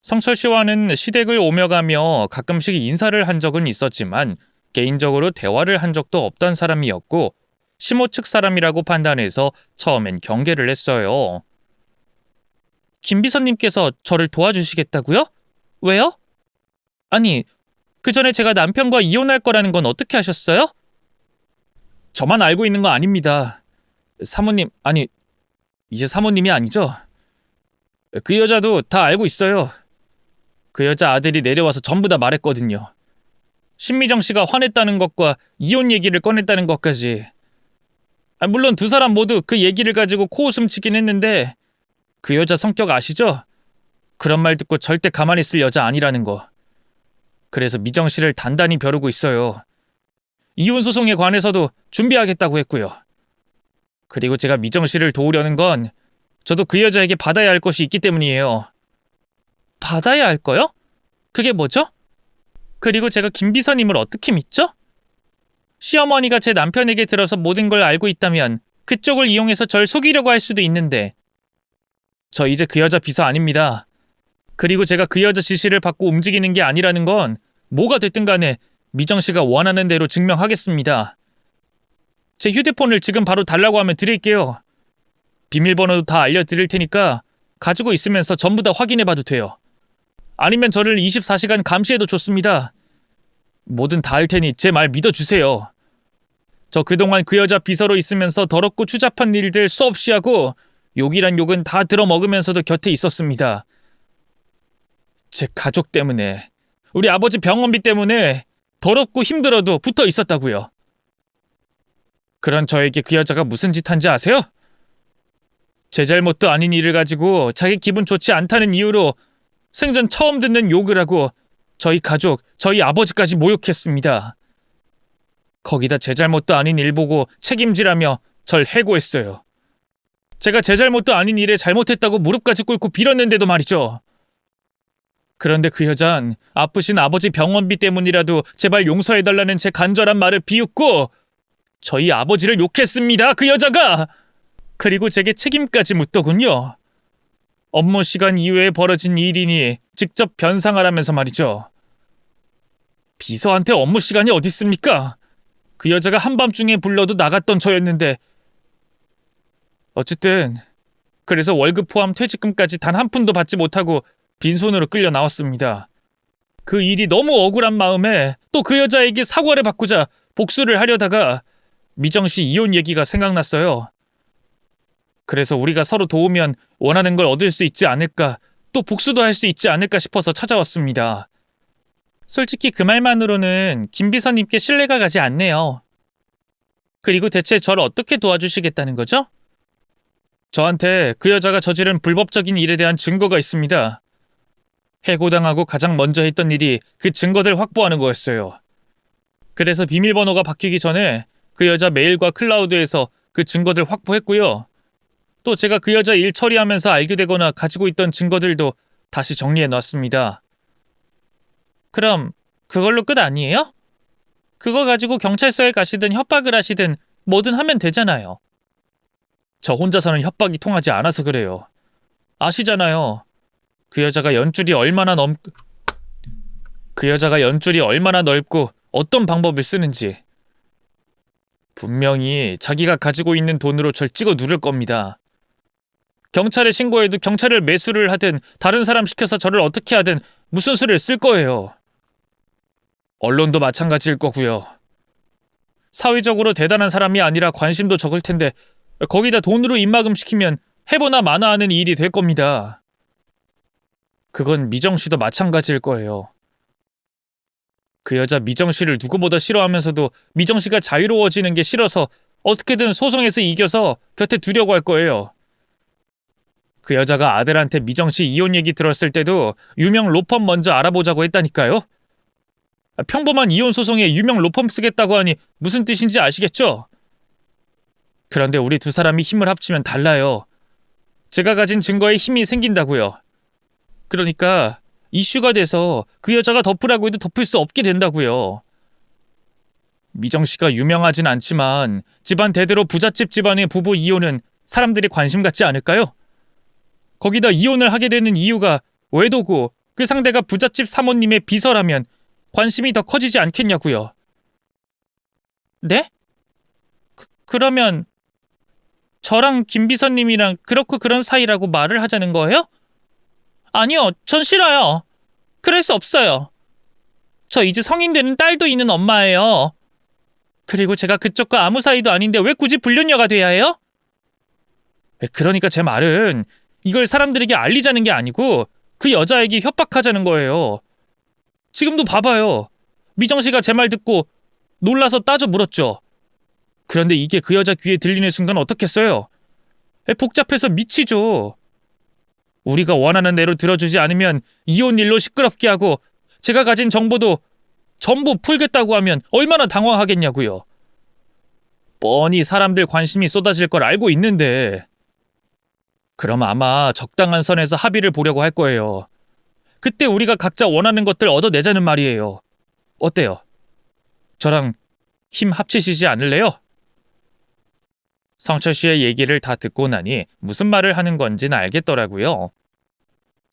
성철 씨와는 시댁을 오며 가며 가끔씩 인사를 한 적은 있었지만 개인적으로 대화를 한 적도 없던 사람이었고 시모 측 사람이라고 판단해서 처음엔 경계를 했어요. 김 비서님께서 저를 도와주시겠다고요? 왜요? 아니, 그 전에 제가 남편과 이혼할 거라는 건 어떻게 하셨어요? 저만 알고 있는 거 아닙니다. 사모님, 아니, 이제 사모님이 아니죠? 그 여자도 다 알고 있어요. 그 여자 아들이 내려와서 전부 다 말했거든요. 신미정 씨가 화냈다는 것과 이혼 얘기를 꺼냈다는 것까지. 물론 두 사람 모두 그 얘기를 가지고 코웃음 치긴 했는데 그 여자 성격 아시죠? 그런 말 듣고 절대 가만히 있을 여자 아니라는 거. 그래서 미정 씨를 단단히 벼르고 있어요. 이혼 소송에 관해서도 준비하겠다고 했고요. 그리고 제가 미정 씨를 도우려는 건 저도 그 여자에게 받아야 할 것이 있기 때문이에요. 받아야 할 거요? 그게 뭐죠? 그리고 제가 김 비서님을 어떻게 믿죠? 시어머니가 제 남편에게 들어서 모든 걸 알고 있다면 그쪽을 이용해서 절 속이려고 할 수도 있는데 저 이제 그 여자 비서 아닙니다. 그리고 제가 그 여자 지시를 받고 움직이는 게 아니라는 건 뭐가 됐든 간에 미정 씨가 원하는 대로 증명하겠습니다. 제 휴대폰을 지금 바로 달라고 하면 드릴게요. 비밀번호도 다 알려드릴 테니까 가지고 있으면서 전부 다 확인해봐도 돼요. 아니면 저를 24시간 감시해도 좋습니다. 뭐든 다 할 테니 제 말 믿어주세요. 저 그동안 그 여자 비서로 있으면서 더럽고 추잡한 일들 수없이 하고 욕이란 욕은 다 들어먹으면서도 곁에 있었습니다. 제 가족 때문에, 우리 아버지 병원비 때문에 더럽고 힘들어도 붙어 있었다고요. 그런 저에게 그 여자가 무슨 짓 한지 아세요? 제 잘못도 아닌 일을 가지고 자기 기분 좋지 않다는 이유로 생전 처음 듣는 욕을 하고 저희 가족, 저희 아버지까지 모욕했습니다. 거기다 제 잘못도 아닌 일 보고 책임지라며 절 해고했어요. 제가 제 잘못도 아닌 일에 잘못했다고 무릎까지 꿇고 빌었는데도 말이죠. 그런데 그 여잔 아프신 아버지 병원비 때문이라도 제발 용서해달라는 제 간절한 말을 비웃고 저희 아버지를 욕했습니다. 그 여자가! 그리고 제게 책임까지 묻더군요. 업무 시간 이외에 벌어진 일이니 직접 변상하라면서 말이죠. 비서한테 업무 시간이 어디 있습니까? 그 여자가 한밤중에 불러도 나갔던 저였는데. 어쨌든 그래서 월급 포함 퇴직금까지 단 한 푼도 받지 못하고 빈손으로 끌려 나왔습니다. 그 일이 너무 억울한 마음에 또 그 여자에게 사과를 받고자 복수를 하려다가 미정 씨 이혼 얘기가 생각났어요. 그래서 우리가 서로 도우면 원하는 걸 얻을 수 있지 않을까, 또 복수도 할 수 있지 않을까 싶어서 찾아왔습니다. 솔직히 그 말만으로는 김 비서님께 신뢰가 가지 않네요. 그리고 대체 저를 어떻게 도와주시겠다는 거죠? 저한테 그 여자가 저지른 불법적인 일에 대한 증거가 있습니다. 해고당하고 가장 먼저 했던 일이 그 증거들 확보하는 거였어요. 그래서 비밀번호가 바뀌기 전에 그 여자 메일과 클라우드에서 그 증거들 확보했고요. 또 제가 그 여자 일 처리하면서 알게 되거나 가지고 있던 증거들도 다시 정리해 놨습니다. 그럼 그걸로 끝 아니에요? 그거 가지고 경찰서에 가시든 협박을 하시든 뭐든 하면 되잖아요. 저 혼자서는 협박이 통하지 않아서 그래요. 아시잖아요. 그 여자가 연줄이 얼마나 넓고 어떤 방법을 쓰는지. 분명히 자기가 가지고 있는 돈으로 절 찍어 누를 겁니다. 경찰에 신고해도 경찰을 매수를 하든 다른 사람 시켜서 저를 어떻게 하든 무슨 수를 쓸 거예요. 언론도 마찬가지일 거고요. 사회적으로 대단한 사람이 아니라 관심도 적을 텐데 거기다 돈으로 입막음 시키면 해보나 마나 하는 일이 될 겁니다. 그건 미정 씨도 마찬가지일 거예요. 그 여자 미정 씨를 누구보다 싫어하면서도 미정 씨가 자유로워지는 게 싫어서 어떻게든 소송에서 이겨서 곁에 두려고 할 거예요. 그 여자가 아들한테 미정 씨 이혼 얘기 들었을 때도 유명 로펌 먼저 알아보자고 했다니까요. 평범한 이혼 소송에 유명 로펌 쓰겠다고 하니 무슨 뜻인지 아시겠죠? 그런데 우리 두 사람이 힘을 합치면 달라요. 제가 가진 증거에 힘이 생긴다고요. 그러니까 이슈가 돼서 그 여자가 덮으라고 해도 덮을 수 없게 된다고요. 미정 씨가 유명하진 않지만 집안 대대로 부잣집 집안의 부부 이혼은 사람들이 관심 갖지 않을까요? 거기다 이혼을 하게 되는 이유가 외도고 그 상대가 부잣집 사모님의 비서라면 관심이 더 커지지 않겠냐고요. 네? 그러면 저랑 김 비서님이랑 그렇고 그런 사이라고 말을 하자는 거예요? 아니요, 전 싫어요. 그럴 수 없어요. 저 이제 성인 되는 딸도 있는 엄마예요. 그리고 제가 그쪽과 아무 사이도 아닌데 왜 굳이 불륜녀가 돼야 해요? 그러니까 제 말은 이걸 사람들에게 알리자는 게 아니고 그 여자에게 협박하자는 거예요. 지금도 봐봐요. 미정 씨가 제 말 듣고 놀라서 따져 물었죠. 그런데 이게 그 여자 귀에 들리는 순간 어떻겠어요? 복잡해서 미치죠. 우리가 원하는 대로 들어주지 않으면 이혼 일로 시끄럽게 하고 제가 가진 정보도 전부 풀겠다고 하면 얼마나 당황하겠냐고요. 뻔히 사람들 관심이 쏟아질 걸 알고 있는데. 그럼 아마 적당한 선에서 합의를 보려고 할 거예요. 그때 우리가 각자 원하는 것들 얻어내자는 말이에요. 어때요? 저랑 힘 합치시지 않을래요? 성철 씨의 얘기를 다 듣고 나니 무슨 말을 하는 건지는 알겠더라고요.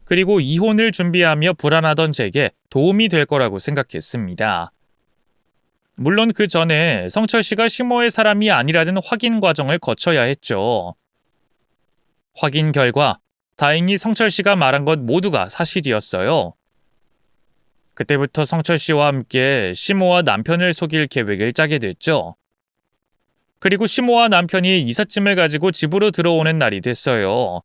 그리고 이혼을 준비하며 불안하던 제게 도움이 될 거라고 생각했습니다. 물론 그 전에 성철 씨가 시모의 사람이 아니라는 확인 과정을 거쳐야 했죠. 확인 결과 다행히 성철 씨가 말한 것 모두가 사실이었어요. 그때부터 성철 씨와 함께 시모와 남편을 속일 계획을 짜게 됐죠. 그리고 시모와 남편이 이삿짐을 가지고 집으로 들어오는 날이 됐어요.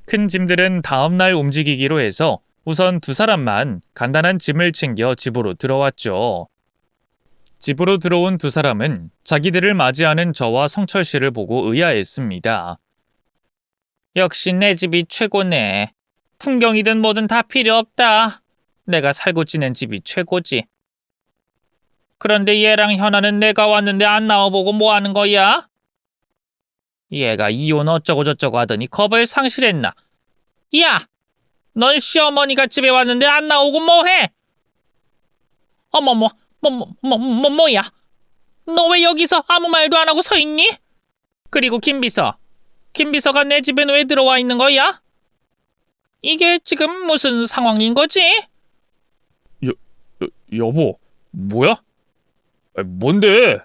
큰 짐들은 다음 날 움직이기로 해서 우선 두 사람만 간단한 짐을 챙겨 집으로 들어왔죠. 집으로 들어온 두 사람은 자기들을 맞이하는 저와 성철 씨를 보고 의아했습니다. 역시 내 집이 최고네. 풍경이든 뭐든 다 필요 없다. 내가 살고 지낸 집이 최고지. 그런데 얘랑 현아는 내가 왔는데 안 나와보고 뭐 하는 거야? 얘가 이혼 어쩌고 저쩌고 하더니 겁을 상실했나? 야! 넌 시어머니가 집에 왔는데 안 나오고 뭐해? 어머머, 뭐야? 너 왜 여기서 아무 말도 안 하고 서 있니? 그리고 김비서가 내 집엔 왜 들어와 있는 거야? 이게 지금 무슨 상황인 거지? 여보, 뭐야? 뭔데?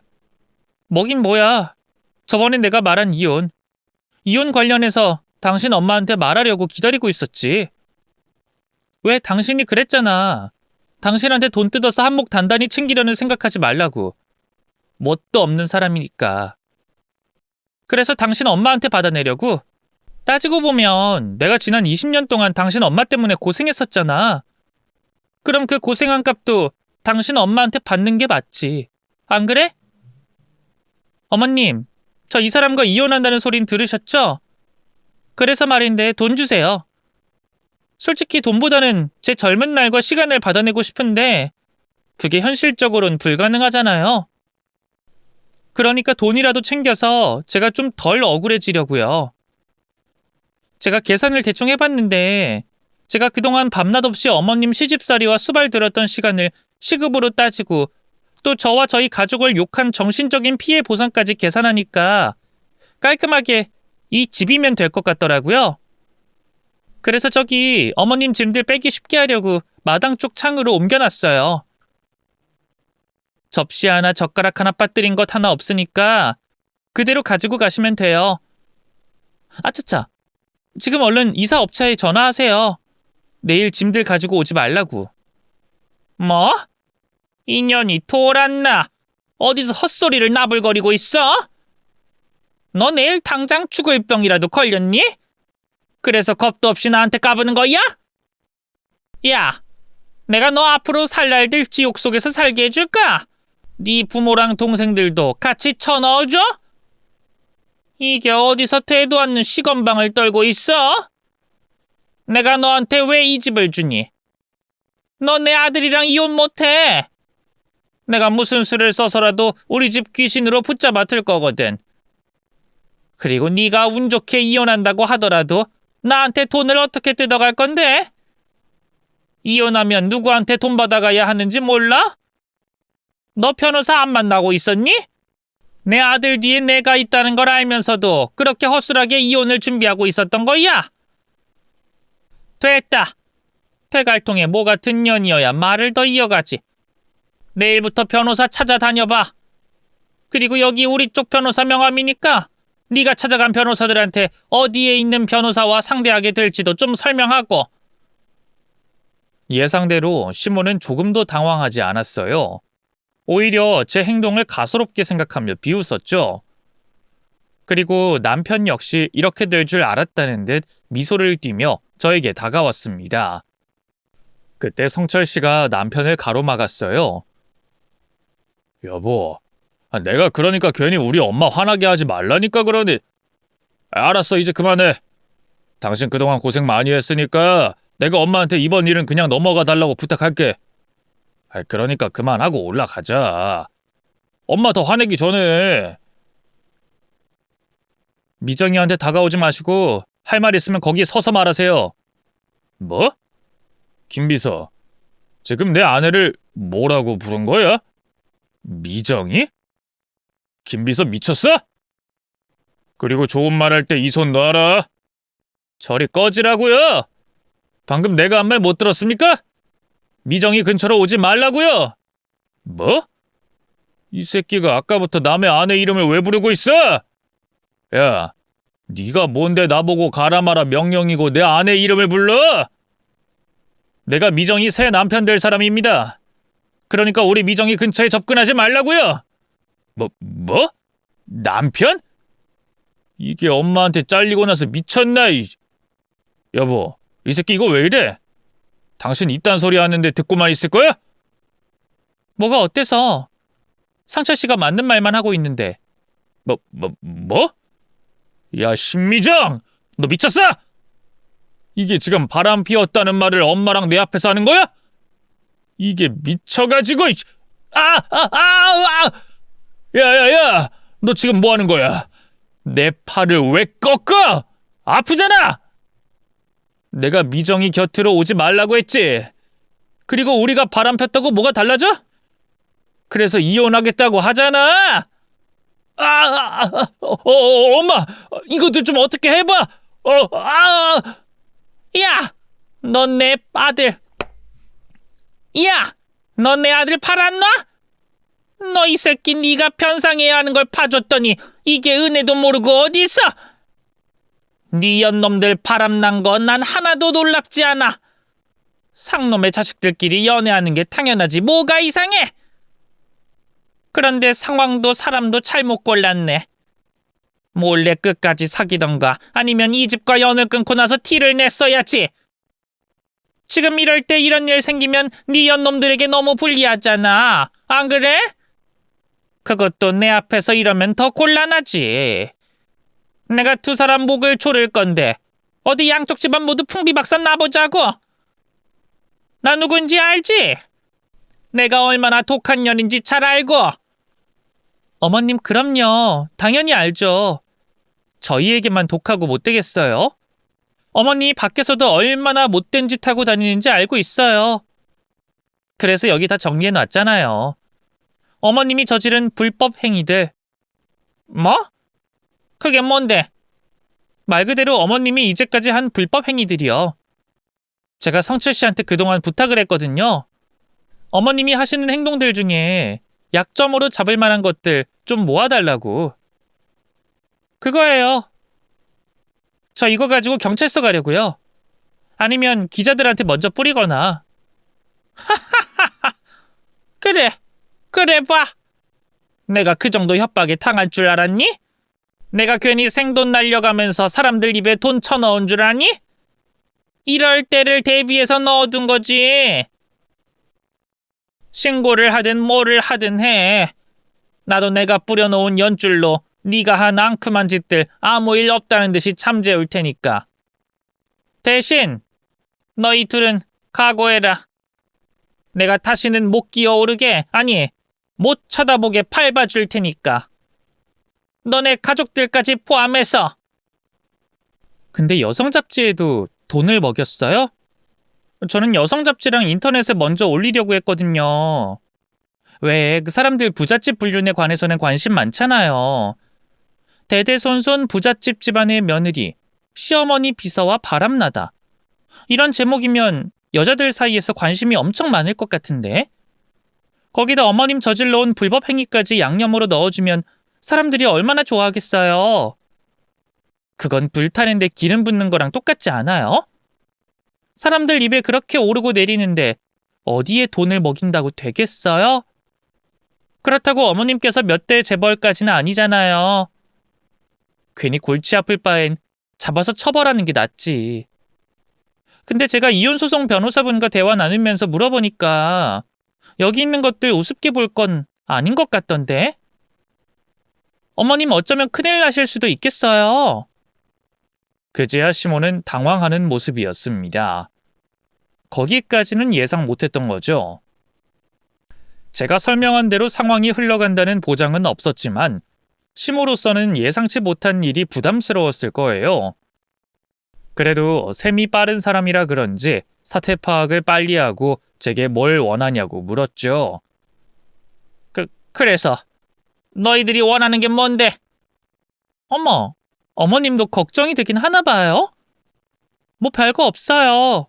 뭐긴 뭐야. 저번에 내가 말한 이혼 관련해서 당신 엄마한테 말하려고 기다리고 있었지. 왜 당신이 그랬잖아. 당신한테 돈 뜯어서 한몫 단단히 챙기려는 생각하지 말라고. 뭣도 없는 사람이니까. 그래서 당신 엄마한테 받아내려고? 따지고 보면 내가 지난 20년 동안 당신 엄마 때문에 고생했었잖아. 그럼 그 고생한 값도 당신 엄마한테 받는 게 맞지. 안 그래? 어머님, 저 이 사람과 이혼한다는 소린 들으셨죠? 그래서 말인데 돈 주세요. 솔직히 돈보다는 제 젊은 날과 시간을 받아내고 싶은데 그게 현실적으로는 불가능하잖아요. 그러니까 돈이라도 챙겨서 제가 좀 덜 억울해지려고요. 제가 계산을 대충 해봤는데 제가 그동안 밤낮 없이 어머님 시집살이와 수발 들었던 시간을 시급으로 따지고 또 저와 저희 가족을 욕한 정신적인 피해 보상까지 계산하니까 깔끔하게 이 집이면 될 것 같더라고요. 그래서 저기 어머님 짐들 빼기 쉽게 하려고 마당 쪽 창으로 옮겨놨어요. 접시 하나 젓가락 하나 빠뜨린 것 하나 없으니까 그대로 가지고 가시면 돼요. 아차차, 지금 얼른 이사업체에 전화하세요. 내일 짐들 가지고 오지 말라고. 뭐? 인연이 돌았나? 어디서 헛소리를 나불거리고 있어? 너 내일 당장 죽을 병이라도 걸렸니? 그래서 겁도 없이 나한테 까부는 거야? 야, 내가 너 앞으로 살 날들 지옥 속에서 살게 해줄까? 네 부모랑 동생들도 같이 쳐넣어줘? 이게 어디서 되도 않는 시건방을 떨고 있어? 내가 너한테 왜 이 집을 주니? 너 내 아들이랑 이혼 못해. 내가 무슨 수를 써서라도 우리 집 귀신으로 붙잡아 둘 거거든. 그리고 네가 운 좋게 이혼한다고 하더라도 나한테 돈을 어떻게 뜯어갈 건데? 이혼하면 누구한테 돈 받아가야 하는지 몰라? 너 변호사 안 만나고 있었니? 내 아들 뒤에 내가 있다는 걸 알면서도 그렇게 허술하게 이혼을 준비하고 있었던 거야? 됐다. 퇴갈통에 뭐 같은 년이어야 말을 더 이어가지. 내일부터 변호사 찾아다녀봐. 그리고 여기 우리 쪽 변호사 명함이니까 네가 찾아간 변호사들한테 어디에 있는 변호사와 상대하게 될지도 좀 설명하고. 예상대로 시몬은 조금도 당황하지 않았어요. 오히려 제 행동을 가소롭게 생각하며 비웃었죠. 그리고 남편 역시 이렇게 될 줄 알았다는 듯 미소를 띠며 저에게 다가왔습니다. 그때 성철 씨가 남편을 가로막았어요. 여보, 내가 그러니까 괜히 우리 엄마 화나게 하지 말라니까 그러니. 알았어, 이제 그만해. 당신 그동안 고생 많이 했으니까 내가 엄마한테 이번 일은 그냥 넘어가 달라고 부탁할게. 그러니까 그만하고 올라가자. 엄마 더 화내기 전에. 미정이한테 다가오지 마시고 할 말 있으면 거기 서서 말하세요. 뭐? 김비서, 지금 내 아내를 뭐라고 부른 거야? 미정이? 김비서 미쳤어? 그리고 좋은 말 할 때 이 손 놔라. 저리 꺼지라고요. 방금 내가 한 말 못 들었습니까? 미정이 근처로 오지 말라고요. 뭐? 이 새끼가 아까부터 남의 아내 이름을 왜 부르고 있어? 야, 네가 뭔데 나보고 가라 마라 명령이고 내 아내 이름을 불러? 내가 미정이 새 남편 될 사람입니다. 그러니까 우리 미정이 근처에 접근하지 말라고요. 뭐? 남편? 이게 엄마한테 잘리고 나서 미쳤나? 여보, 이 새끼 이거 왜 이래? 당신 이딴 소리 하는데 듣고만 있을 거야? 뭐가 어때서? 상철 씨가 맞는 말만 하고 있는데. 뭐? 야, 신미정! 너 미쳤어? 이게 지금 바람 피웠다는 말을 엄마랑 내 앞에서 하는 거야? 이게 미쳐가지고. 야, 너 지금 뭐 하는 거야? 내 팔을 왜 꺾어? 아프잖아! 내가 미정이 곁으로 오지 말라고 했지. 그리고 우리가 바람 폈다고 뭐가 달라져? 그래서 이혼하겠다고 하잖아. 엄마, 이것도 좀 어떻게 해봐. 야, 넌 내 아들. 야, 넌 내 아들 팔았나? 너 이 새끼 네가 편상해야 하는 걸 파줬더니 이게 은혜도 모르고 어디 있어? 네 연놈들 바람난 거 난 하나도 놀랍지 않아. 상놈의 자식들끼리 연애하는 게 당연하지 뭐가 이상해? 그런데 상황도 사람도 잘못 골랐네. 몰래 끝까지 사귀던가 아니면 이 집과 연을 끊고 나서 티를 냈어야지. 지금 이럴 때 이런 일 생기면 네 연놈들에게 너무 불리하잖아. 안 그래? 그것도 내 앞에서 이러면 더 곤란하지. 내가 두 사람 목을 조를 건데 어디 양쪽 집안 모두 풍비박산 나보자고. 나 누군지 알지? 내가 얼마나 독한 년인지 잘 알고. 어머님, 그럼요. 당연히 알죠. 저희에게만 독하고 못되겠어요? 어머님이 밖에서도 얼마나 못된 짓 하고 다니는지 알고 있어요. 그래서 여기 다 정리해놨잖아요. 어머님이 저지른 불법 행위들. 뭐? 그게 뭔데? 말 그대로 어머님이 이제까지 한 불법 행위들이요. 제가 성철 씨한테 그동안 부탁을 했거든요. 어머님이 하시는 행동들 중에 약점으로 잡을 만한 것들 좀 모아달라고. 그거예요. 저 이거 가지고 경찰서 가려고요. 아니면 기자들한테 먼저 뿌리거나. 그래 봐. 내가 그 정도 협박에 당할 줄 알았니? 내가 괜히 생돈 날려가면서 사람들 입에 돈 쳐넣은 줄 아니? 이럴 때를 대비해서 넣어둔 거지. 신고를 하든 뭐를 하든 해. 나도 내가 뿌려놓은 연줄로 네가 한 앙큼한 짓들 아무 일 없다는 듯이 참재울 테니까. 대신 너희 둘은 각오해라. 내가 다시는 못 기어오르게, 아니 못 쳐다보게 밟아줄 테니까. 너네 가족들까지 포함해서. 근데 여성 잡지에도 돈을 먹였어요? 저는 여성 잡지랑 인터넷에 먼저 올리려고 했거든요. 왜 그 사람들 부잣집 불륜에 관해서는 관심 많잖아요. 대대손손 부잣집 집안의 며느리, 시어머니 비서와 바람나다. 이런 제목이면 여자들 사이에서 관심이 엄청 많을 것 같은데? 거기다 어머님 저질러온 불법 행위까지 양념으로 넣어주면 사람들이 얼마나 좋아하겠어요. 그건 불타는데 기름 붓는 거랑 똑같지 않아요? 사람들 입에 그렇게 오르고 내리는데 어디에 돈을 먹인다고 되겠어요? 그렇다고 어머님께서 몇 대 재벌까지는 아니잖아요. 괜히 골치 아플 바엔 잡아서 처벌하는 게 낫지. 근데 제가 이혼소송 변호사분과 대화 나누면서 물어보니까 여기 있는 것들 우습게 볼 건 아닌 것 같던데? 어머님 어쩌면 큰일 나실 수도 있겠어요. 그제야 시몬은 당황하는 모습이었습니다. 거기까지는 예상 못했던 거죠. 제가 설명한 대로 상황이 흘러간다는 보장은 없었지만 시모로서는 예상치 못한 일이 부담스러웠을 거예요. 그래도 셈이 빠른 사람이라 그런지 사태 파악을 빨리 하고 제게 뭘 원하냐고 물었죠. 그래서 너희들이 원하는 게 뭔데? 어머, 어머님도 걱정이 되긴 하나 봐요? 뭐 별거 없어요.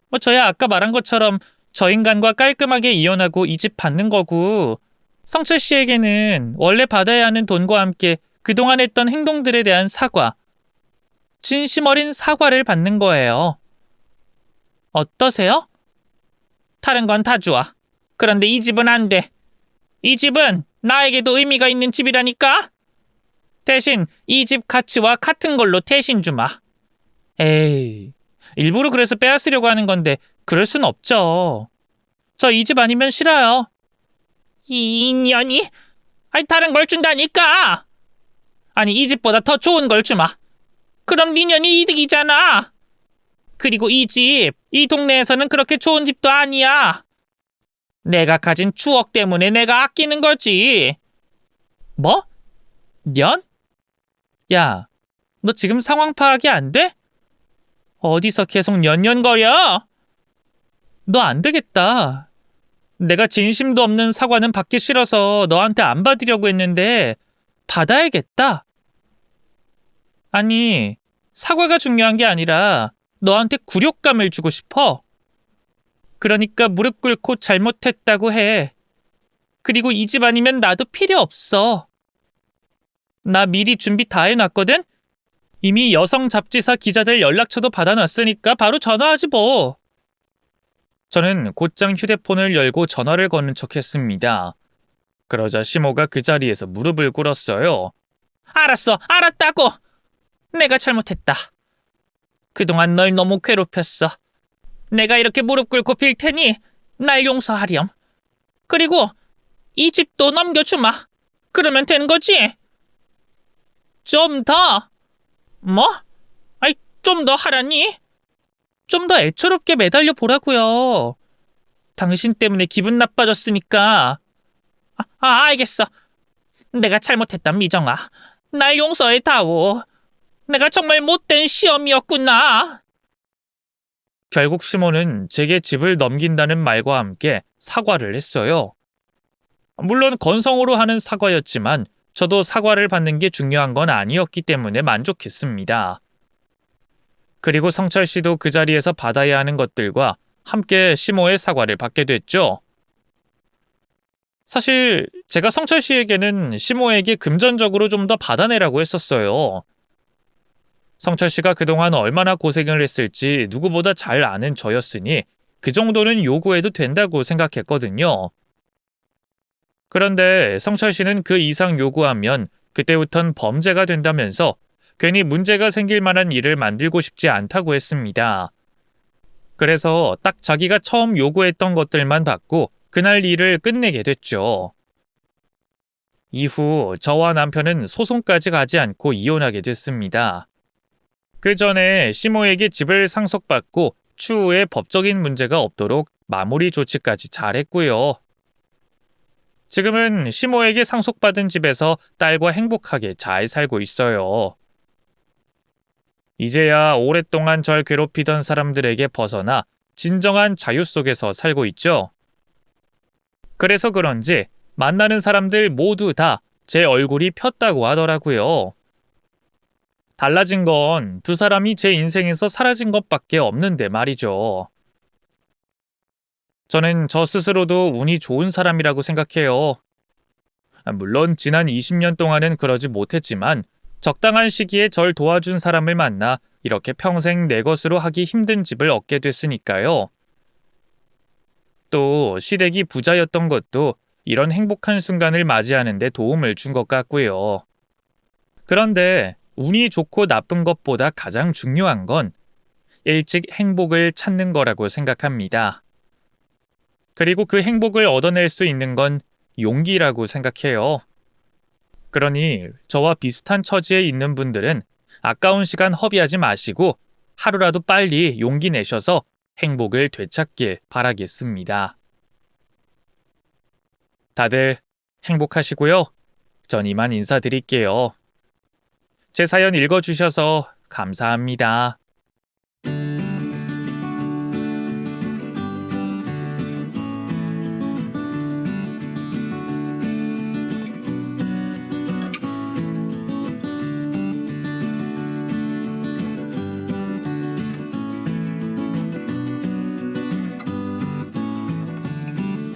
뭐 저야 아까 말한 것처럼 저 인간과 깔끔하게 이혼하고 이 집 받는 거고, 성철 씨에게는 원래 받아야 하는 돈과 함께 그동안 했던 행동들에 대한 사과, 진심 어린 사과를 받는 거예요. 어떠세요? 다른 건 다 좋아. 그런데 이 집은 안 돼. 이 집은 나에게도 의미가 있는 집이라니까? 대신 이 집 가치와 같은 걸로 대신 주마. 에이, 일부러 그래서 빼앗으려고 하는 건데 그럴 순 없죠. 저 이 집 아니면 싫어요. 이 인연이? 아니 다른 걸 준다니까. 아니 이 집보다 더 좋은 걸 주마. 그럼 네 년이 이득이잖아. 그리고 이 집, 이 동네에서는 그렇게 좋은 집도 아니야. 내가 가진 추억 때문에 내가 아끼는 거지. 뭐? 년? 야, 너 지금 상황 파악이 안 돼? 어디서 계속 년년거려? 너 안 되겠다. 내가 진심도 없는 사과는 받기 싫어서 너한테 안 받으려고 했는데 받아야겠다. 아니, 사과가 중요한 게 아니라 너한테 굴욕감을 주고 싶어. 그러니까 무릎 꿇고 잘못했다고 해. 그리고 이 집 아니면 나도 필요 없어. 나 미리 준비 다 해놨거든? 이미 여성 잡지사 기자들 연락처도 받아놨으니까 바로 전화하지 뭐. 저는 곧장 휴대폰을 열고 전화를 거는 척했습니다. 그러자 시모가 그 자리에서 무릎을 꿇었어요. 알았어, 알았다고. 내가 잘못했다. 그동안 널 너무 괴롭혔어. 내가 이렇게 무릎 꿇고 빌 테니 날 용서하렴. 그리고 이 집도 넘겨주마. 그러면 된 거지? 좀 더. 뭐? 아이, 좀 더 하라니? 좀 더 애처롭게 매달려 보라고요. 당신 때문에 기분 나빠졌으니까. 알겠어. 내가 잘못했다, 미정아. 날 용서해 다오. 내가 정말 못된 시험이었구나. 결국 시모는 제게 집을 넘긴다는 말과 함께 사과를 했어요. 물론 건성으로 하는 사과였지만 저도 사과를 받는 게 중요한 건 아니었기 때문에 만족했습니다. 그리고 성철 씨도 그 자리에서 받아야 하는 것들과 함께 시모의 사과를 받게 됐죠. 사실 제가 성철 씨에게는 시모에게 금전적으로 좀 더 받아내라고 했었어요. 성철 씨가 그동안 얼마나 고생을 했을지 누구보다 잘 아는 저였으니 그 정도는 요구해도 된다고 생각했거든요. 그런데 성철 씨는 그 이상 요구하면 그때부턴 범죄가 된다면서 괜히 문제가 생길 만한 일을 만들고 싶지 않다고 했습니다. 그래서 딱 자기가 처음 요구했던 것들만 받고 그날 일을 끝내게 됐죠. 이후 저와 남편은 소송까지 가지 않고 이혼하게 됐습니다. 그 전에 시모에게 집을 상속받고 추후에 법적인 문제가 없도록 마무리 조치까지 잘했고요. 지금은 시모에게 상속받은 집에서 딸과 행복하게 잘 살고 있어요. 이제야 오랫동안 절 괴롭히던 사람들에게 벗어나 진정한 자유 속에서 살고 있죠. 그래서 그런지 만나는 사람들 모두 다 제 얼굴이 폈다고 하더라고요. 달라진 건 두 사람이 제 인생에서 사라진 것밖에 없는데 말이죠. 저는 저 스스로도 운이 좋은 사람이라고 생각해요. 물론 지난 20년 동안은 그러지 못했지만 적당한 시기에 절 도와준 사람을 만나 이렇게 평생 내 것으로 하기 힘든 집을 얻게 됐으니까요. 또 시댁이 부자였던 것도 이런 행복한 순간을 맞이하는 데 도움을 준 것 같고요. 그런데 운이 좋고 나쁜 것보다 가장 중요한 건 일찍 행복을 찾는 거라고 생각합니다. 그리고 그 행복을 얻어낼 수 있는 건 용기라고 생각해요. 그러니 저와 비슷한 처지에 있는 분들은 아까운 시간 허비하지 마시고 하루라도 빨리 용기 내셔서 행복을 되찾길 바라겠습니다. 다들 행복하시고요. 전 이만 인사드릴게요. 제 사연 읽어주셔서 감사합니다.